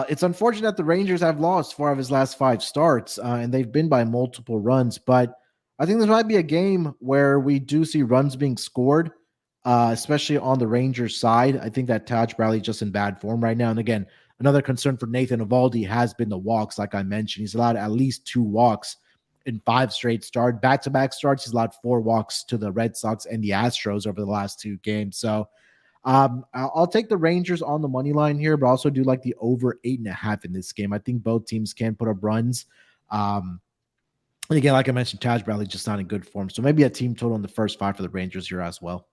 it's unfortunate that the Rangers have lost 4 of his last 5 starts, and they've been by multiple runs. But I think this might be a game where we do see runs being scored, especially on the Rangers side. I think that Taj Bradley is just in bad form right now. And again, another concern for Nathan Eovaldi has been the walks, like I mentioned. He's allowed at least 2 walks in 5 straight starts. Back-to-back starts, he's allowed 4 walks to the Red Sox and the Astros over the last 2 games. So I'll take the Rangers on the money line here, but also do like the over 8.5 in this game. I think both teams can put up runs. And again, like I mentioned, Taj Bradley just not in good form. So maybe a team total in the first 5 for the Rangers here as well.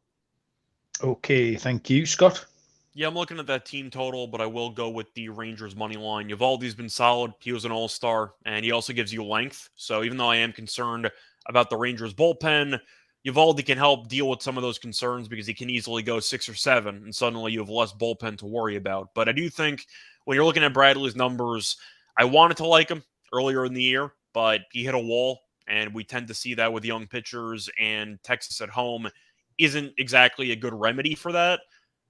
Okay, thank you, Scott. Yeah, I'm looking at that team total, but I will go with the Rangers money line. Eovaldi's been solid. He was an all-star, and he also gives you length. So even though I am concerned about the Rangers bullpen, Eovaldi can help deal with some of those concerns because he can easily go 6 or 7, and suddenly you have less bullpen to worry about. But I do think when you're looking at Bradley's numbers, I wanted to like him earlier in the year, but he hit a wall, and we tend to see that with young pitchers, and Texas at home isn't exactly a good remedy for that.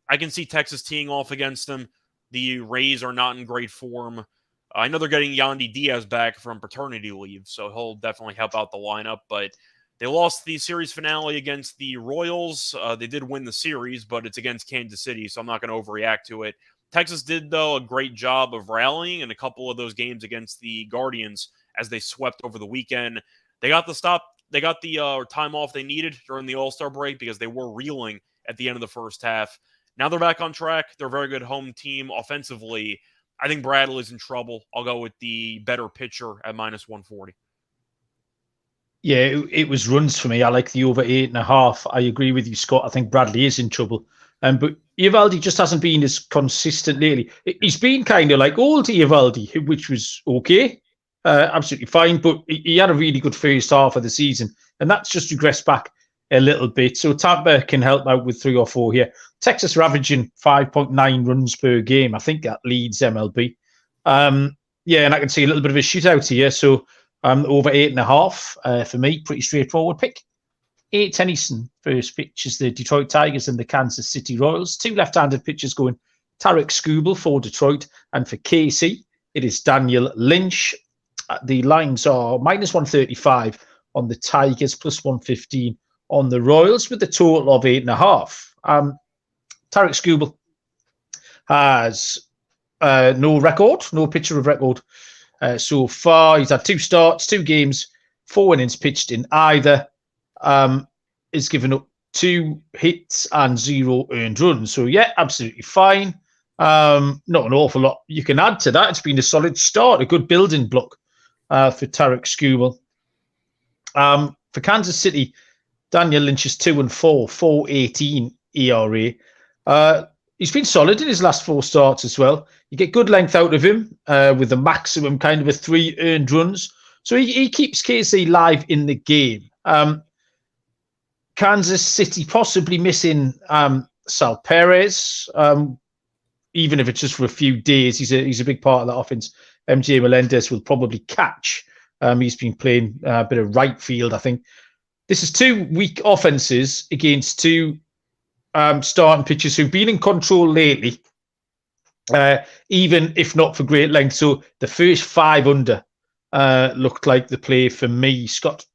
I can see Texas teeing off against them. The Rays are not in great form. I know they're getting Yandy Diaz back from paternity leave, so he'll definitely help out the lineup. But they lost the series finale against the Royals. They did win the series, but it's against Kansas City, so I'm not going to overreact to it. Texas did, though, a great job of rallying in a couple of those games against the Guardians as they swept over the weekend. They got the stop. They got the time off they needed during the All-Star break because they were reeling at the end of the first half. Now they're back on track. They're a very good home team offensively. I think Bradley's in trouble. I'll go with the better pitcher at -140. Yeah, it was runs for me. I like the over 8.5. I agree with you, Scott. I think Bradley is in trouble. But Eovaldi just hasn't been as consistent lately. He's been kind of like old Eovaldi, which was okay, absolutely fine. But he had a really good first half of the season, and that's just regressed back a little bit. So Tampa can help out with 3 or 4 here. Texas are averaging 5.9 runs per game. I think that leads MLB. Yeah, and I can see a little bit of a shootout here. So over 8.5 for me, pretty straightforward pick. 8 Tennyson first pitch is the Detroit Tigers and the Kansas City Royals. 2 left-handed pitchers going. Tarek Skubal for Detroit, and for KC, it is Daniel Lynch. The lines are -135 on the Tigers, +115 on the Royals, with a total of 8.5. Tarek Skubal has no record, no pitcher of record so far. He's had 2 starts, 2 games, 4 innings pitched in either. Is given up 2 hits and 0 earned runs. So yeah, absolutely fine. Not an awful lot you can add to that. It's been a solid start, a good building block for Tarek Skubal. For Kansas City, Daniel Lynch is 2-4, 4.18 ERA. He's been solid in his last 4 starts as well. You get good length out of him with a maximum kind of a 3 earned runs. So he keeps KC live in the game. Kansas City possibly missing Sal Perez, even if it's just for a few days. He's a big part of that offense. MJ Melendez will probably catch. He's been playing a bit of right field, I think. This is 2 weak offenses against 2 starting pitchers who've been in control lately, even if not for great length. So the first 5 under looked like the play for me, Scott.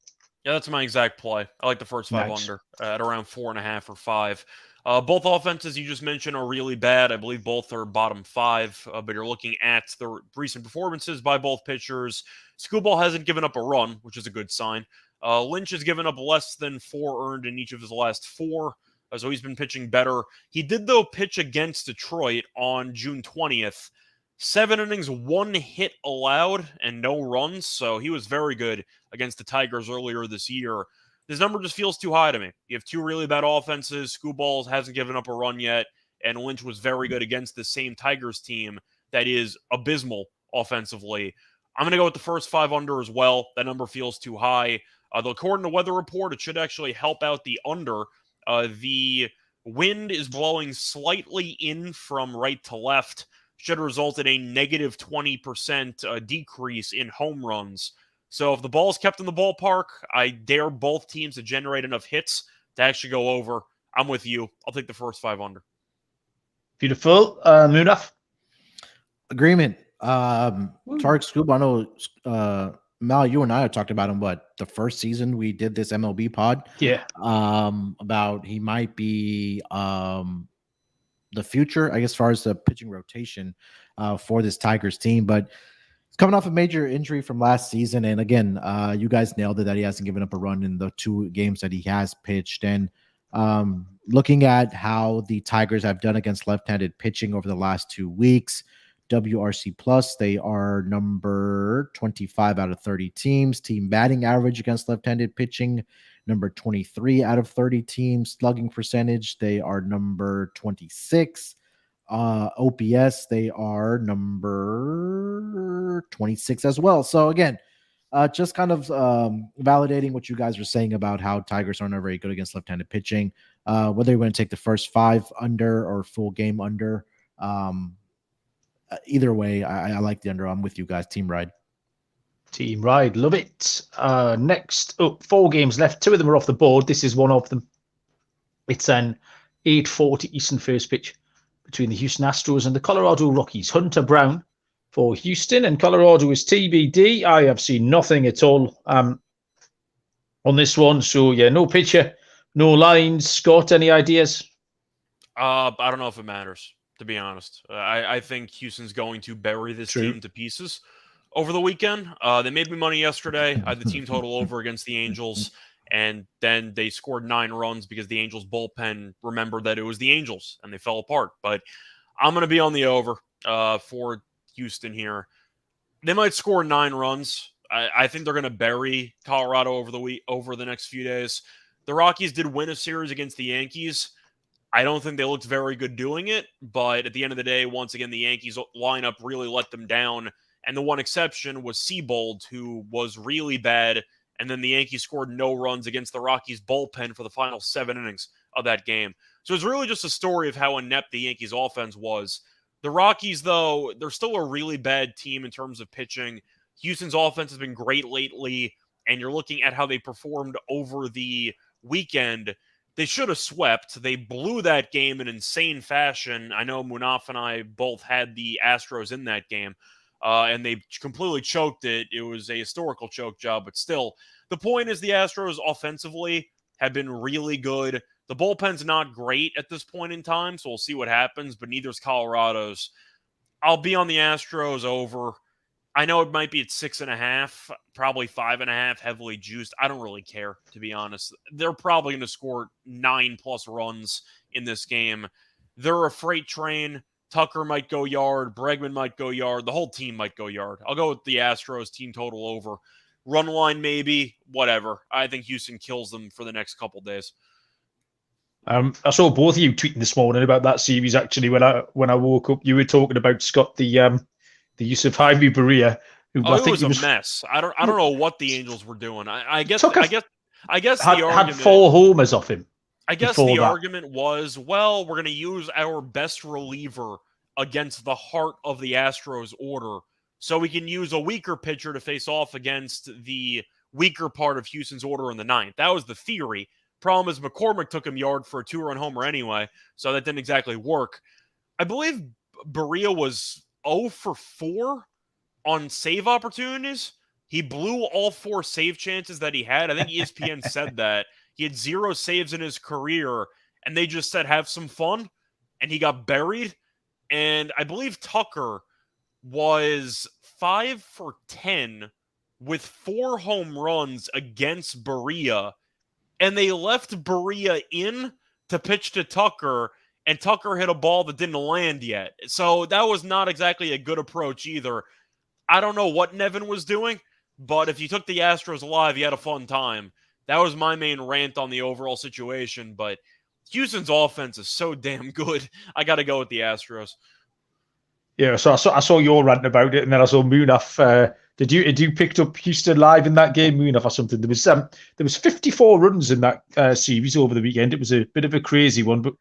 Yeah, that's my exact play. I like the first 5 Nice. under at around 4.5 or 5. Both offenses you just mentioned are really bad. I believe both are bottom 5, but you're looking at the recent performances by both pitchers. Skubal hasn't given up a run, which is a good sign. Lynch has given up less than 4 earned in each of his last 4, so he's been pitching better. He did, though, pitch against Detroit on June 20th. 7 innings, 1 hit allowed, and no runs, so he was very good against the Tigers earlier this year. This number just feels too high to me. You have 2 really bad offenses. Skubal hasn't given up a run yet, and Lynch was very good against the same Tigers team that is abysmal offensively. I'm going to go with the first 5 under as well. That number feels too high. Though according to Weather Report, it should actually help out the under. The wind is blowing slightly in from right to left. Should result in a negative 20% decrease in home runs. So if the ball is kept in the ballpark, I dare both teams to generate enough hits to actually go over. I'm with you. I'll take the first 5 under. Beautiful. Munaf? Agreement. Tarek Skubal, I know, Mal, you and I have talked about him, the first season we did this MLB pod? Yeah. About he might be the future, I guess, as far as the pitching rotation for this Tigers team. But he's coming off a major injury from last season. And again, you guys nailed it that he hasn't given up a run in the 2 games that he has pitched. And looking at how the Tigers have done against left-handed pitching over the last 2 weeks, WRC Plus, they are number 25 out of 30 teams. Team batting average against left-handed pitching, number 23 out of 30 teams. Slugging percentage, they are number 26. OPS, they are number 26 as well. So again, just kind of validating what you guys were saying about how Tigers are not very good against left-handed pitching. Whether you want to take the first 5 under or full game under, either way, I like the under. I'm with you guys. Team ride. Team ride. Love it. Next up, 4 games left. 2 of them are off the board. This is one of them. It's an 8:40 Eastern first pitch between the Houston Astros and the Colorado Rockies. Hunter Brown for Houston, and Colorado is TBD. I have seen nothing at all on this one. So, yeah, no pitcher, no lines. Scott, any ideas? I don't know if it matters, to be honest. I think Houston's going to bury this team to pieces over the weekend. They made me money yesterday. I had the team total over against the Angels, And then they scored 9 runs because the Angels bullpen remembered that it was the Angels and they fell apart. But I'm going to be on the over for Houston here. They might score 9 runs. I think they're going to bury Colorado over the next few days. The Rockies did win a series against the Yankees. I don't think they looked very good doing it, but at the end of the day, once again, the Yankees lineup really let them down. And the one exception was Seabold, who was really bad. And then the Yankees scored no runs against the Rockies bullpen for the final 7 innings of that game. So it's really just a story of how inept the Yankees offense was. The Rockies, though, they're still a really bad team in terms of pitching. Houston's offense has been great lately, and you're looking at how they performed over the weekend. They should have swept. They blew that game in insane fashion. I know Munaf and I both had the Astros in that game, and they completely choked it. It was a historical choke job, but still, the point is the Astros offensively have been really good. The bullpen's not great at this point in time, so we'll see what happens, but neither is Colorado's. I'll be on the Astros over. I know it might be at 6.5, probably 5.5, heavily juiced. I don't really care, to be honest. They're probably going to score 9+ runs in this game. They're a freight train. Tucker might go yard. Bregman might go yard. The whole team might go yard. I'll go with the Astros team total over. Run line, maybe. Whatever. I think Houston kills them for the next couple days. I saw both of you tweeting this morning about that series. Actually, when I woke up, you were talking about, Scott, the use of Jaime Barria. Who I think it was a mess. I don't know what the Angels were doing. I guess the argument had 4 homers off him. I guess the argument was, well, we're going to use our best reliever against the heart of the Astros order, so we can use a weaker pitcher to face off against the weaker part of Houston's order in the 9th. That was the theory. Problem is McCormick took him yard for a 2-run homer anyway, so that didn't exactly work. I believe Barria was 0 for 4 on save opportunities. He blew all 4 save chances that he had. I think ESPN said that. He had 0 saves in his career, and they just said, have some fun, and he got buried. And I believe Tucker was 5 for 10 with 4 home runs against Barria, and they left Barria in to pitch to Tucker, and Tucker hit a ball that didn't land yet. So that was not exactly a good approach either. I don't know what Nevin was doing, but if you took the Astros alive, you had a fun time. That was my main rant on the overall situation, but Houston's offense is so damn good. I got to go with the Astros. Yeah, so I saw your rant about it, and then I saw Munaf. Did you picked up Houston live in that game, Munaf, or something? There was 54 runs in that series over the weekend. It was a bit of a crazy one, but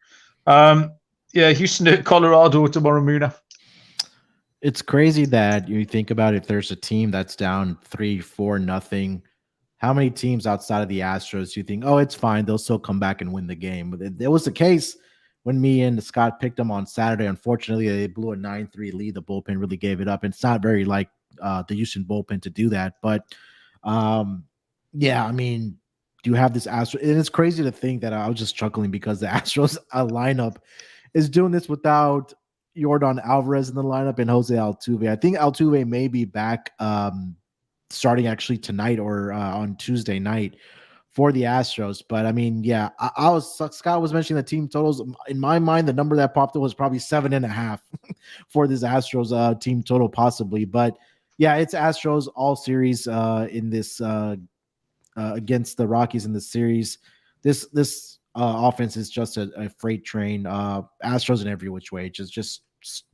Houston at Colorado tomorrow, Munaf. It's crazy that you think about if there's a team that's down 3-4-0. How many teams outside of the Astros you think, oh, it's fine, they'll still come back and win the game? But it was the case when me and Scott picked them on Saturday. Unfortunately, they blew a 9-3 lead. The bullpen really gave it up. It's not very like the Houston bullpen to do that. But, I mean, you have this Astros. And it's crazy to think that I was just chuckling because the Astros lineup is doing this without Yordan Alvarez in the lineup and Jose Altuve. I think Altuve may be back starting actually tonight or on Tuesday night for the Astros. But I mean, yeah, Scott was mentioning the team totals. In my mind, the number that popped up was probably 7.5 for this Astros team total possibly. But yeah, it's Astros all series in this against the Rockies in the series. This offense is just a freight train. Astros in every which way. Just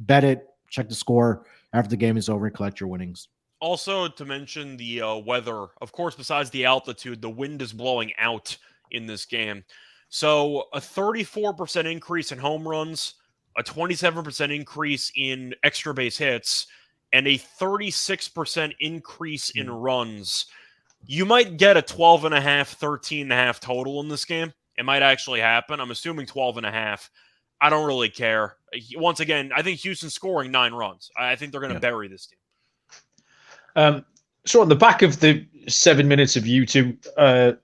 bet it, check the score after the game is over, and collect your winnings. Also, to mention the weather, of course, besides the altitude, the wind is blowing out in this game. So a 34% increase in home runs, a 27% increase in extra base hits, and a 36% increase in runs. You might get a 12.5, 13.5 total in this game. It might actually happen. I'm assuming 12.5. I don't really care. Once again, I think Houston's scoring 9 runs. I think they're going to bury this team. So on the back of the 7 minutes of you two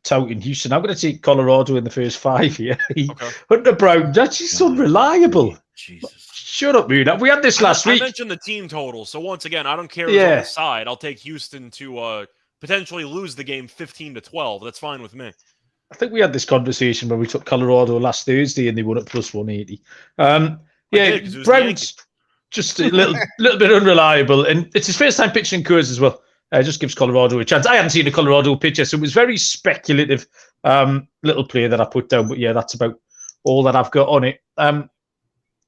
touting Houston, I'm going to take Colorado in the first 5 here. Okay. Hunter Brown, that's just unreliable. Jesus. Shut up, Moon. We had this last week. I mentioned the team total. So once again, I don't care who's on the side. I'll take Houston to potentially lose the game 15-12. That's fine with me. I think we had this conversation when we took Colorado last Thursday and they won at plus 180. Brown's just a little bit unreliable, and it's his first time pitching Coors as well. Just gives Colorado a chance. I hadn't seen a Colorado pitcher, so it was very speculative little play that I put down. But yeah, that's about all that I've got on it.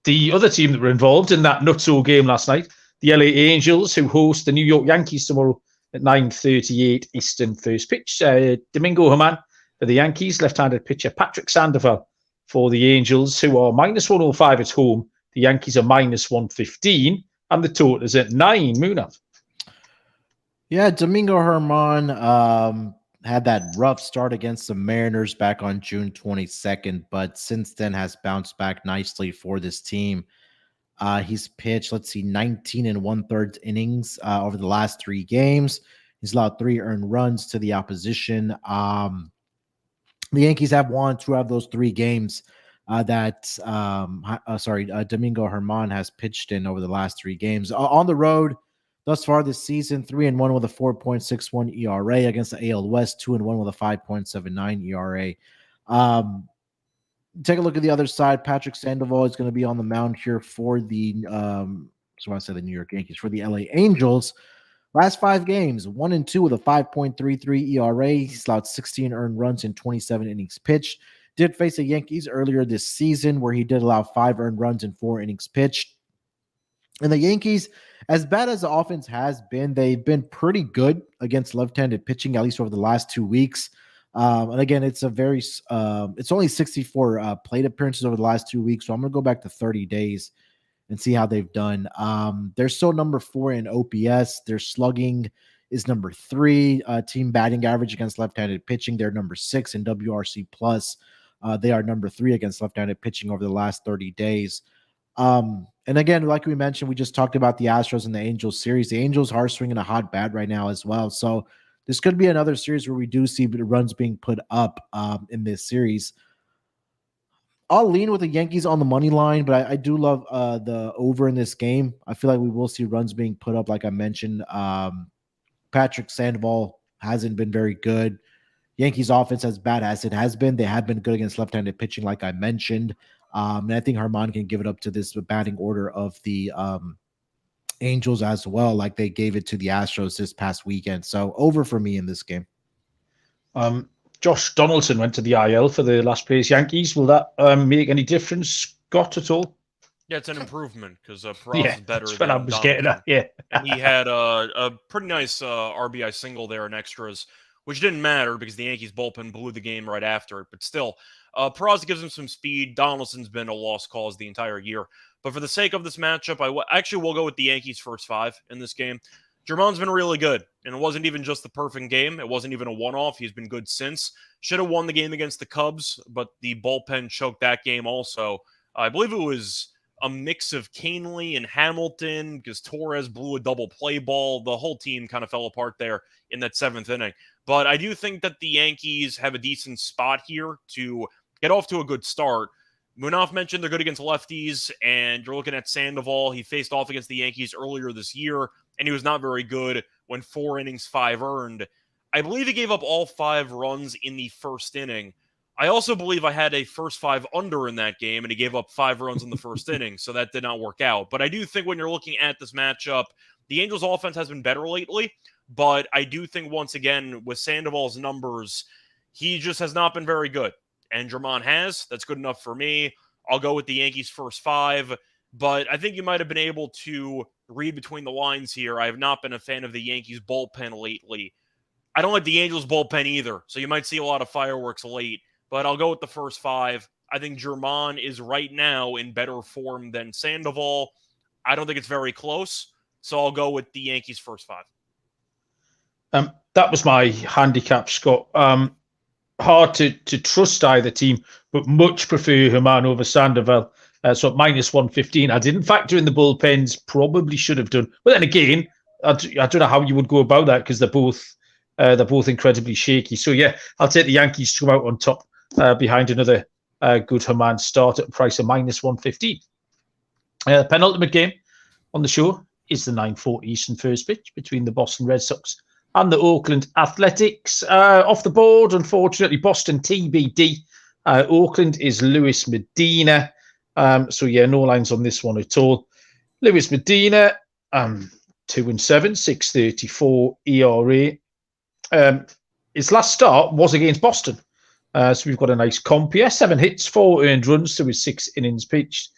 The other team that were involved in that nutso game last night, the LA Angels, who host the New York Yankees tomorrow at 9:38 Eastern first pitch. Domingo Germán for the Yankees, left-handed pitcher Patrick Sandoval for the Angels, who are minus 105 at home. The Yankees are minus 115, and the total is at 9. Munaf. Yeah, Domingo Germán had that rough start against the Mariners back on June 22nd, but since then has bounced back nicely for this team. He's pitched, 19 1/3 innings over the last 3 games. He's allowed 3 earned runs to the opposition. The Yankees have won 2 out of those 3 games that Domingo Germán has pitched in over the last 3 games. On the road, thus far this season, 3-1 with a 4.61 ERA against the AL West, 2-1 with a 5.79 ERA. Take a look at the other side. Patrick Sandoval is going to be on the mound here for the the New York Yankees, for the LA Angels. Last 5 games, 1-2 with a 5.33 ERA. He's allowed 16 earned runs in 27 innings pitched. Did face the Yankees earlier this season where he did allow 5 earned runs in 4 innings pitched. And the Yankees, as bad as the offense has been, they've been pretty good against left-handed pitching, at least over the last 2 weeks. And again, it's only 64 plate appearances over the last 2 weeks. So I'm going to go back to 30 days and see how they've done. They're still number 4 in OPS. Their slugging is number 3. Team batting average against left-handed pitching, they're number 6 in WRC plus. They are number 3 against left-handed pitching over the last 30 days. And again, like we mentioned, we just talked about the Astros and the Angels series. The Angels are swinging a hot bat right now as well. So this could be another series where we do see the runs being put up in this series. I'll lean with the Yankees on the money line, but I do love the over in this game. I feel like we will see runs being put up, like I mentioned. Patrick Sandoval hasn't been very good. Yankees offense, as bad as it has been, they have been good against left-handed pitching, like I mentioned. And I think Germán can give it up to this batting order of the Angels as well, like they gave it to the Astros this past weekend. So over for me in this game. Josh Donaldson went to the IL for the last place Yankees. Will that make any difference, Scott, at all? Yeah, it's an improvement because Peraza is better that's than what I was getting at. Yeah, and he had a pretty nice RBI single there in extras, which didn't matter because the Yankees bullpen blew the game right after it. But still, Peraza gives him some speed. Donaldson's been a lost cause the entire year. But for the sake of this matchup, I actually will go with the Yankees first 5 in this game. Germán's been really good, and it wasn't even just the perfect game. It wasn't even a one-off. He's been good since. Should have won the game against the Cubs, but the bullpen choked that game also. I believe it was a mix of Canely and Hamilton because Torres blew a double play ball. The whole team kind of fell apart there in that 7th inning. But I do think that the Yankees have a decent spot here to get off to a good start. Munaf mentioned they're good against lefties, and you're looking at Sandoval. He faced off against the Yankees earlier this year, and he was not very good when 4 innings, 5 earned. I believe he gave up all 5 runs in the first inning. I also believe I had a first 5 under in that game, and he gave up 5 runs in the first inning, so that did not work out. But I do think when you're looking at this matchup, the Angels' offense has been better lately, but I do think, once again, with Sandoval's numbers, he just has not been very good. And Germán has. That's good enough for me. I'll go with the Yankees first 5, but I think you might have been able to read between the lines here. I have not been a fan of the Yankees bullpen lately. I don't like the Angels bullpen either, so you might see a lot of fireworks late, but I'll go with the first 5. I think Germán is right now in better form than Sandoval. I don't think it's very close, so I'll go with the Yankees first 5. That was my handicap, Scott. Hard to trust either team, but much prefer Germán over Sandoval. So at minus 115, I didn't factor in the bullpens. Probably should have done. But then again, I don't know how you would go about that because they're both incredibly shaky. So yeah, I'll take the Yankees to come out on top behind another good Germán start at a price of minus 115. Penultimate game on the show is the 9:40 Eastern first pitch between the Boston Red Sox and the Oakland Athletics. Off the board, unfortunately, Boston TBD. Oakland is Luis Medina. So no lines on this one at all. Luis Medina, 2-7, 6.34 ERA. His last start was against Boston. So we've got a nice comp here. 7 hits, 4 earned runs to his 6 innings pitched.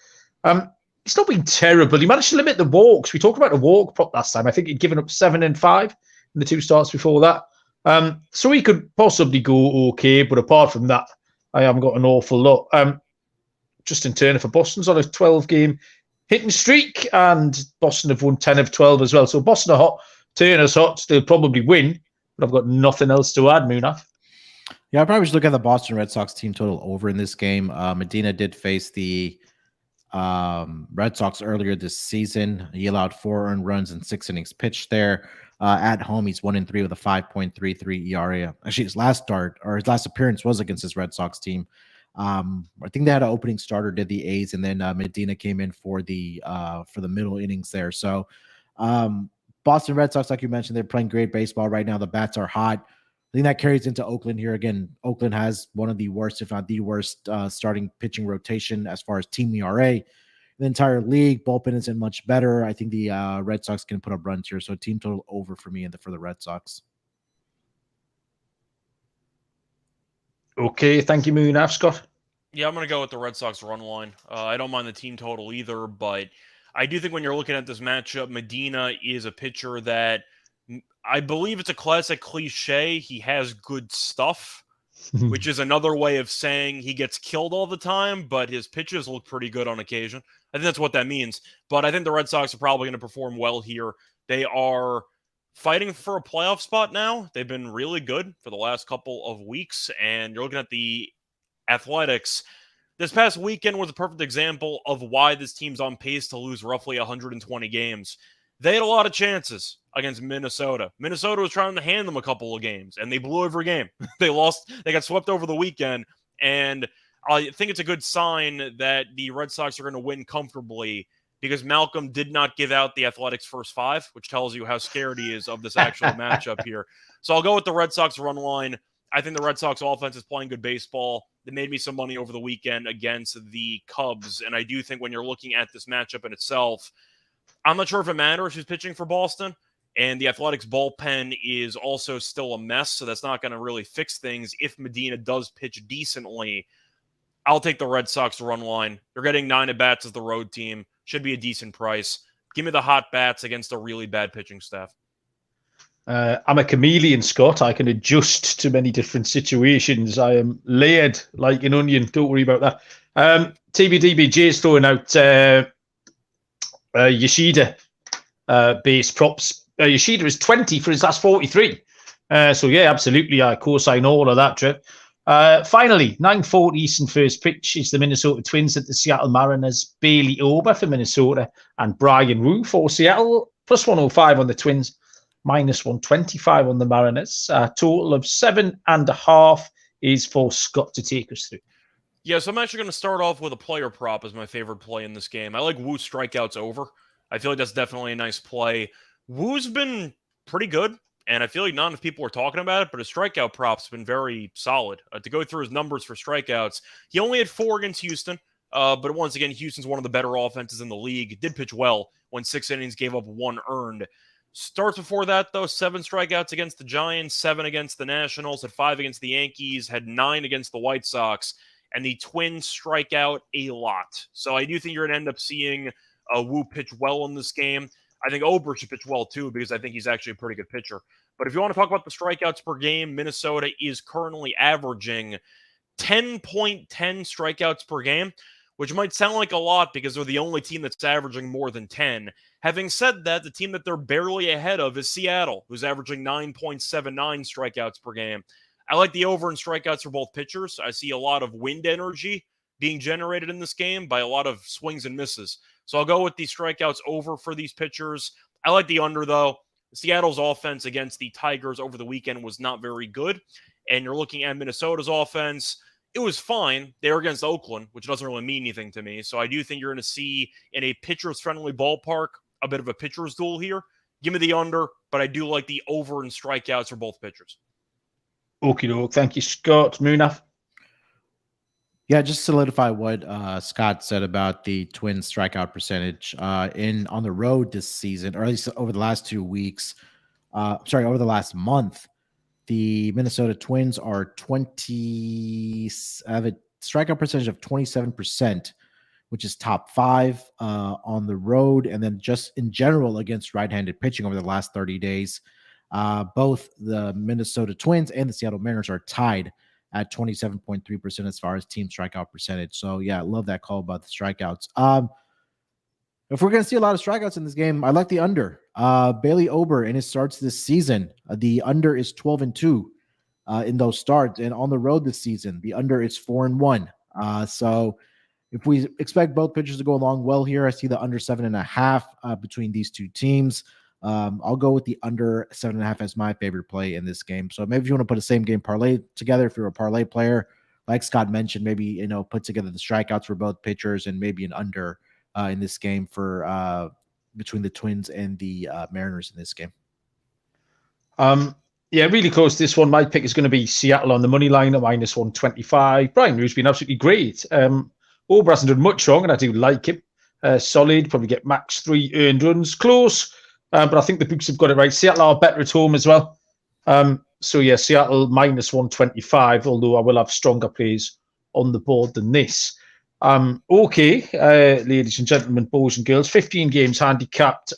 It's not been terrible. He managed to limit the walks. We talked about the walk prop last time. I think he'd given up 7 and 5 in the 2 starts before that. So he could possibly go okay, but apart from that, I haven't got an awful lot. Justin Turner for Boston's on a 12-game hitting streak, and Boston have won 10 of 12 as well. So Boston are hot, Turner's hot. They'll probably win, but I've got nothing else to add, Munaf. Yeah, I probably should look at the Boston Red Sox team total over in this game. Medina did face the Red Sox earlier this season. He allowed 4 earned runs and 6 innings pitched there. At home, he's 1-3 with a 5.33 ERA. Actually, his last appearance was against his Red Sox team. I think they had an opening starter, did the A's, and then Medina came in for the middle innings there. So Boston Red Sox, like you mentioned, they're playing great baseball right now. The bats are hot. I think that carries into Oakland here. Again, Oakland has one of the worst, if not the worst, starting pitching rotation as far as team ERA in the entire league. Bullpen isn't much better. I think the Red Sox can put up runs here. So team total over for me for the Red Sox. Okay, thank you, Munaf. Scott? Yeah, I'm going to go with the Red Sox run line. I don't mind the team total either, but I do think when you're looking at this matchup, Medina is a pitcher that I believe it's a classic cliche. He has good stuff, which is another way of saying he gets killed all the time, but his pitches look pretty good on occasion. I think that's what that means. But I think the Red Sox are probably going to perform well here. They are fighting for a playoff spot now. They've been really good for the last couple of weeks, and you're looking at the Athletics. This past weekend was a perfect example of why this team's on pace to lose roughly 120 games. They had a lot of chances against Minnesota. Minnesota was trying to hand them a couple of games, and they blew every game. They lost. They got swept over the weekend, and I think it's a good sign that the Red Sox are going to win comfortably because Malcolm did not give out the Athletics' first 5, which tells you how scared he is of this actual matchup here. So I'll go with the Red Sox run line. I think the Red Sox offense is playing good baseball. They made me some money over the weekend against the Cubs, and I do think when you're looking at this matchup in itself, I'm not sure if it matters who's pitching for Boston, and the Athletics bullpen is also still a mess, so that's not going to really fix things. If Medina does pitch decently, I'll take the Red Sox run line. You're getting 9 at-bats as the road team. Should be a decent price. Give me the hot bats against a really bad pitching staff. I'm a chameleon, Scott. I can adjust to many different situations. I am layered like an onion. Don't worry about that. TBDBJ is throwing out Yoshida base props. Yoshida is 20 for his last 43. So, yeah, absolutely. I co-sign all of that, Trev. Finally, 9:40 Eastern first pitch is the Minnesota Twins at the Seattle Mariners. Bailey Ober for Minnesota and Brian Wu for Seattle. Plus 105 on the Twins. Minus 125 on the Mariners. Total of 7.5 is for Scott to take us through. Yeah, so I'm actually going to start off with a player prop as my favorite play in this game. I like Wu strikeouts over. I feel like that's definitely a nice play. Wu's been pretty good, and I feel like not enough people are talking about it, but his strikeout prop's been very solid. To go through his numbers for strikeouts, he only had 4 against Houston, but once again, Houston's one of the better offenses in the league. Did pitch well when 6 innings, gave up 1 earned. Starts before that, though, 7 strikeouts against the Giants, 7 against the Nationals, had 5 against the Yankees, had 9 against the White Sox, and the Twins strike out a lot. So I do think you're going to end up seeing Wu pitch well in this game. I think Ober should pitch well, too, because I think he's actually a pretty good pitcher. But if you want to talk about the strikeouts per game, Minnesota is currently averaging 10.10 strikeouts per game, which might sound like a lot because they're the only team that's averaging more than 10. Having said that, the team that they're barely ahead of is Seattle, who's averaging 9.79 strikeouts per game. I like the over in strikeouts for both pitchers. I see a lot of wind energy being generated in this game by a lot of swings and misses. So I'll go with the strikeouts over for these pitchers. I like the under, though. Seattle's offense against the Tigers over the weekend was not very good. And you're looking at Minnesota's offense. It was fine. They were against Oakland, which doesn't really mean anything to me. So I do think you're going to see in a pitcher's friendly ballpark a bit of a pitcher's duel here. Give me the under, but I do like the over in strikeouts for both pitchers. Okie doke. Thank you, Scott. Munaf? Yeah, just solidify what Scott said about the Twins strikeout percentage on the road this season, or at least over the last 2 weeks. Over the last month, the Minnesota Twins are have a strikeout percentage of 27%, which is top 5 on the road, and then just in general against right-handed pitching over the last 30 days. Both the Minnesota Twins and the Seattle Mariners are tied at 27.3% as far as team strikeout percentage. So, yeah, I love that call about the strikeouts. If we're going to see a lot of strikeouts in this game, I like the under. Bailey Ober in his starts this season, the under is 12-2 in those starts. And on the road this season, the under is 4-1. So if we expect both pitchers to go along well here, I see the under 7.5 between these two teams. I'll go with the under 7.5 as my favorite play in this game. So maybe if you want to put a same game parlay together, if you're a parlay player, like Scott mentioned, maybe, put together the strikeouts for both pitchers and maybe an under in this game for between the Twins and the Mariners in this game. Yeah, really close to this one. My pick is going to be Seattle on the money line at -125. Brian Moore's been absolutely great. Ober hasn't done much wrong, and I do like him. Solid, probably get max 3 earned runs. Close. But I think the books have got it right. Seattle are better at home as well. So, yeah, Seattle -125, although I will have stronger plays on the board than this. Okay, ladies and gentlemen, boys and girls, 15 games handicapped.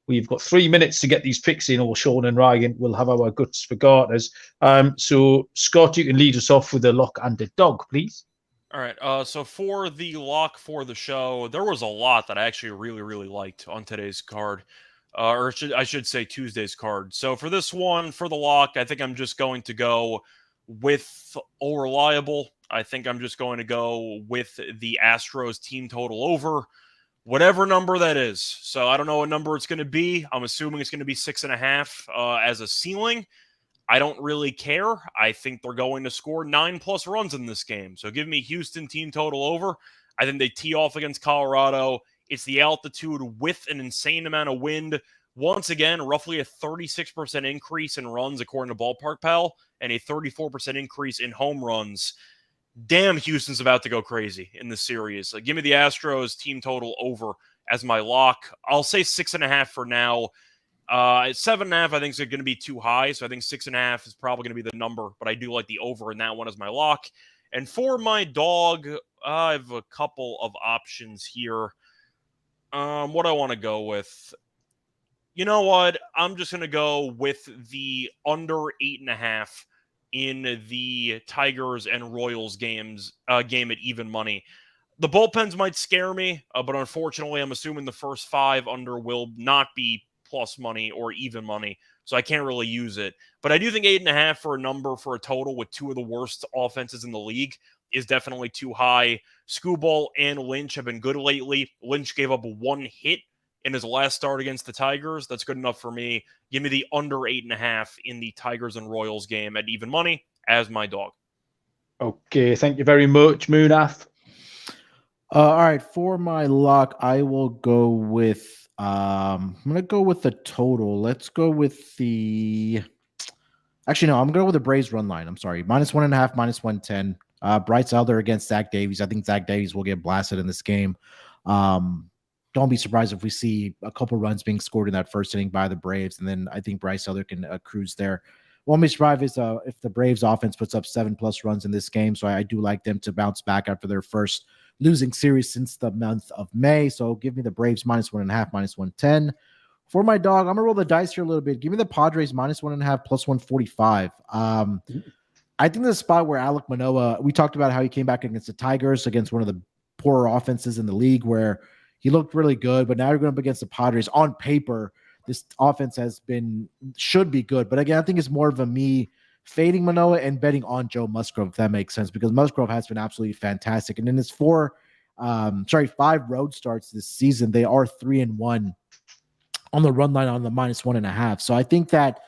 We've got 3 minutes to get these picks in, or Sean and Ryan will have our guts for garters. So, Scott, you can lead us off with a lock and a dog, please. All right, so for the lock for the show, there was a lot that I actually really, really liked on today's card. I should say Tuesday's card. So for this one, for the lock, I think I'm just going to go with all reliable. I think I'm just going to go with the Astros team total over, whatever number that is. So I don't know what number it's going to be. I'm assuming it's going to be 6.5 as a ceiling. I don't really care. I think they're going to score 9+ runs in this game. So give me Houston team total over. I think they tee off against Colorado. It's the altitude with an insane amount of wind. Once again, roughly a 36% increase in runs according to Ballpark Pal, and a 34% increase in home runs. Damn, Houston's about to go crazy in this series. Give me the Astros team total over as my lock. I'll say 6.5 for now. 7.5 I think is going to be too high, so I think 6.5 is probably going to be the number, but I do like the over in that one as my lock. And for my dog, I have a couple of options here. What do I want to go with? You know what? I'm just going to go with the under 8.5 in the Tigers and Royals game at even money. The bullpens might scare me, but unfortunately, I'm assuming the first 5 under will not be plus money or even money, so I can't really use it. But I do think 8.5 for a number for a total with 2 of the worst offenses in the league is definitely too high. Skubal and Lynch have been good lately. Lynch gave up 1 hit in his last start against the Tigers. That's good enough for me. Give me the under 8.5 in the Tigers and Royals game at even money as my dog. Okay, thank you very much, Munaf. All right, for my lock, I will go with I'm gonna go with the total. Let's go with the actually no, I'm gonna go with the Braves run line. I'm sorry, -1.5, -110. Bryce Elder against Zach Davies. I think Zach Davies will get blasted in this game. Don't be surprised if we see a couple runs being scored in that first inning by the Braves, and then I think Bryce Elder can cruise there. Won't be surprised if the Braves offense puts up 7+ runs in this game. So I do like them to bounce back after their first losing series since the month of May. So give me the Braves -1.5, -110. For my dog, I'm gonna roll the dice here a little bit. Give me the Padres -1.5, +145. I think the spot where Alek Manoah, we talked about how he came back against the Tigers, against one of the poorer offenses in the league, where he looked really good. But now you're going up against the Padres. On paper, this offense should be good. But again, I think it's more of a me fading Manoah and betting on Joe Musgrove, if that makes sense, because Musgrove has been absolutely fantastic. And in his 5 road starts this season, they are 3-1 on the run line on the -1.5. So I think that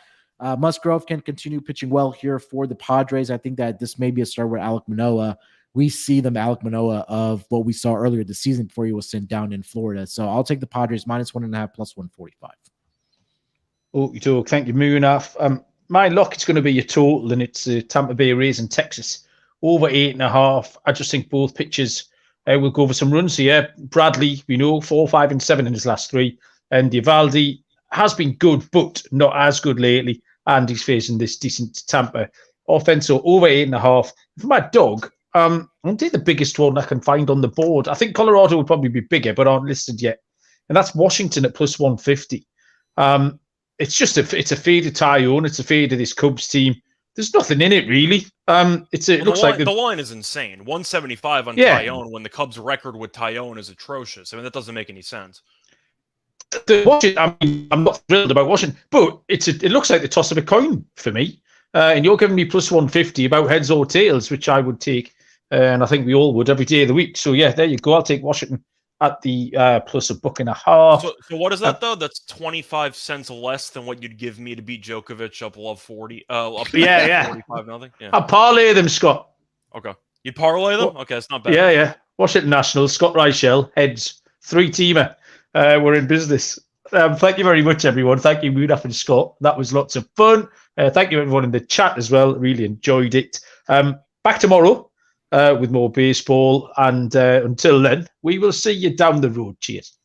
Musgrove can continue pitching well here for the Padres. I think that this may be a start where Alek Manoah, we see the Alek Manoah of what we saw earlier this season before he was sent down in Florida. So I'll take the Padres -1.5, +145. Okie doke. Thank you, Munaf. My lock, it's going to be a total, and it's Tampa Bay Rays in Texas. Over 8.5. I just think both pitchers will go for some runs here. Bradley, we know, 4, 5, and 7 in his last 3. And Eovaldi has been good, but not as good lately. And he's facing this decent Tampa offense. So over 8.5. For my dog, I'll take the biggest one I can find on the board. I think Colorado would probably be bigger, but aren't listed yet. And that's Washington at plus 150. It's just it's a fade of Tyone. It's a fade of this Cubs team. There's nothing in it, really. It looks like the line is insane. 175 on Tyone when the Cubs' record with Tyone is atrocious. I mean, that doesn't make any sense. I'm not thrilled about Washington, but it looks like the toss of a coin for me. And you're giving me plus 150 about heads or tails, which I would take. And I think we all would every day of the week. So, yeah, there you go. I'll take Washington at the plus $1.50. So what is that, though? That's 25 cents less than what you'd give me to beat Djokovic up above 40. Up 45 nothing. Yeah. I'll parlay them, Scott. Okay. You'd parlay them? Okay, it's not bad. Yeah. Washington Nationals, Scott Reichel, heads, 3-teamer. We're in business. Thank you very much, everyone. Thank you, Munaf and Scott. That was lots of fun. Thank you, everyone in the chat as well. Really enjoyed it. Back tomorrow with more baseball. And until then, we will see you down the road. Cheers.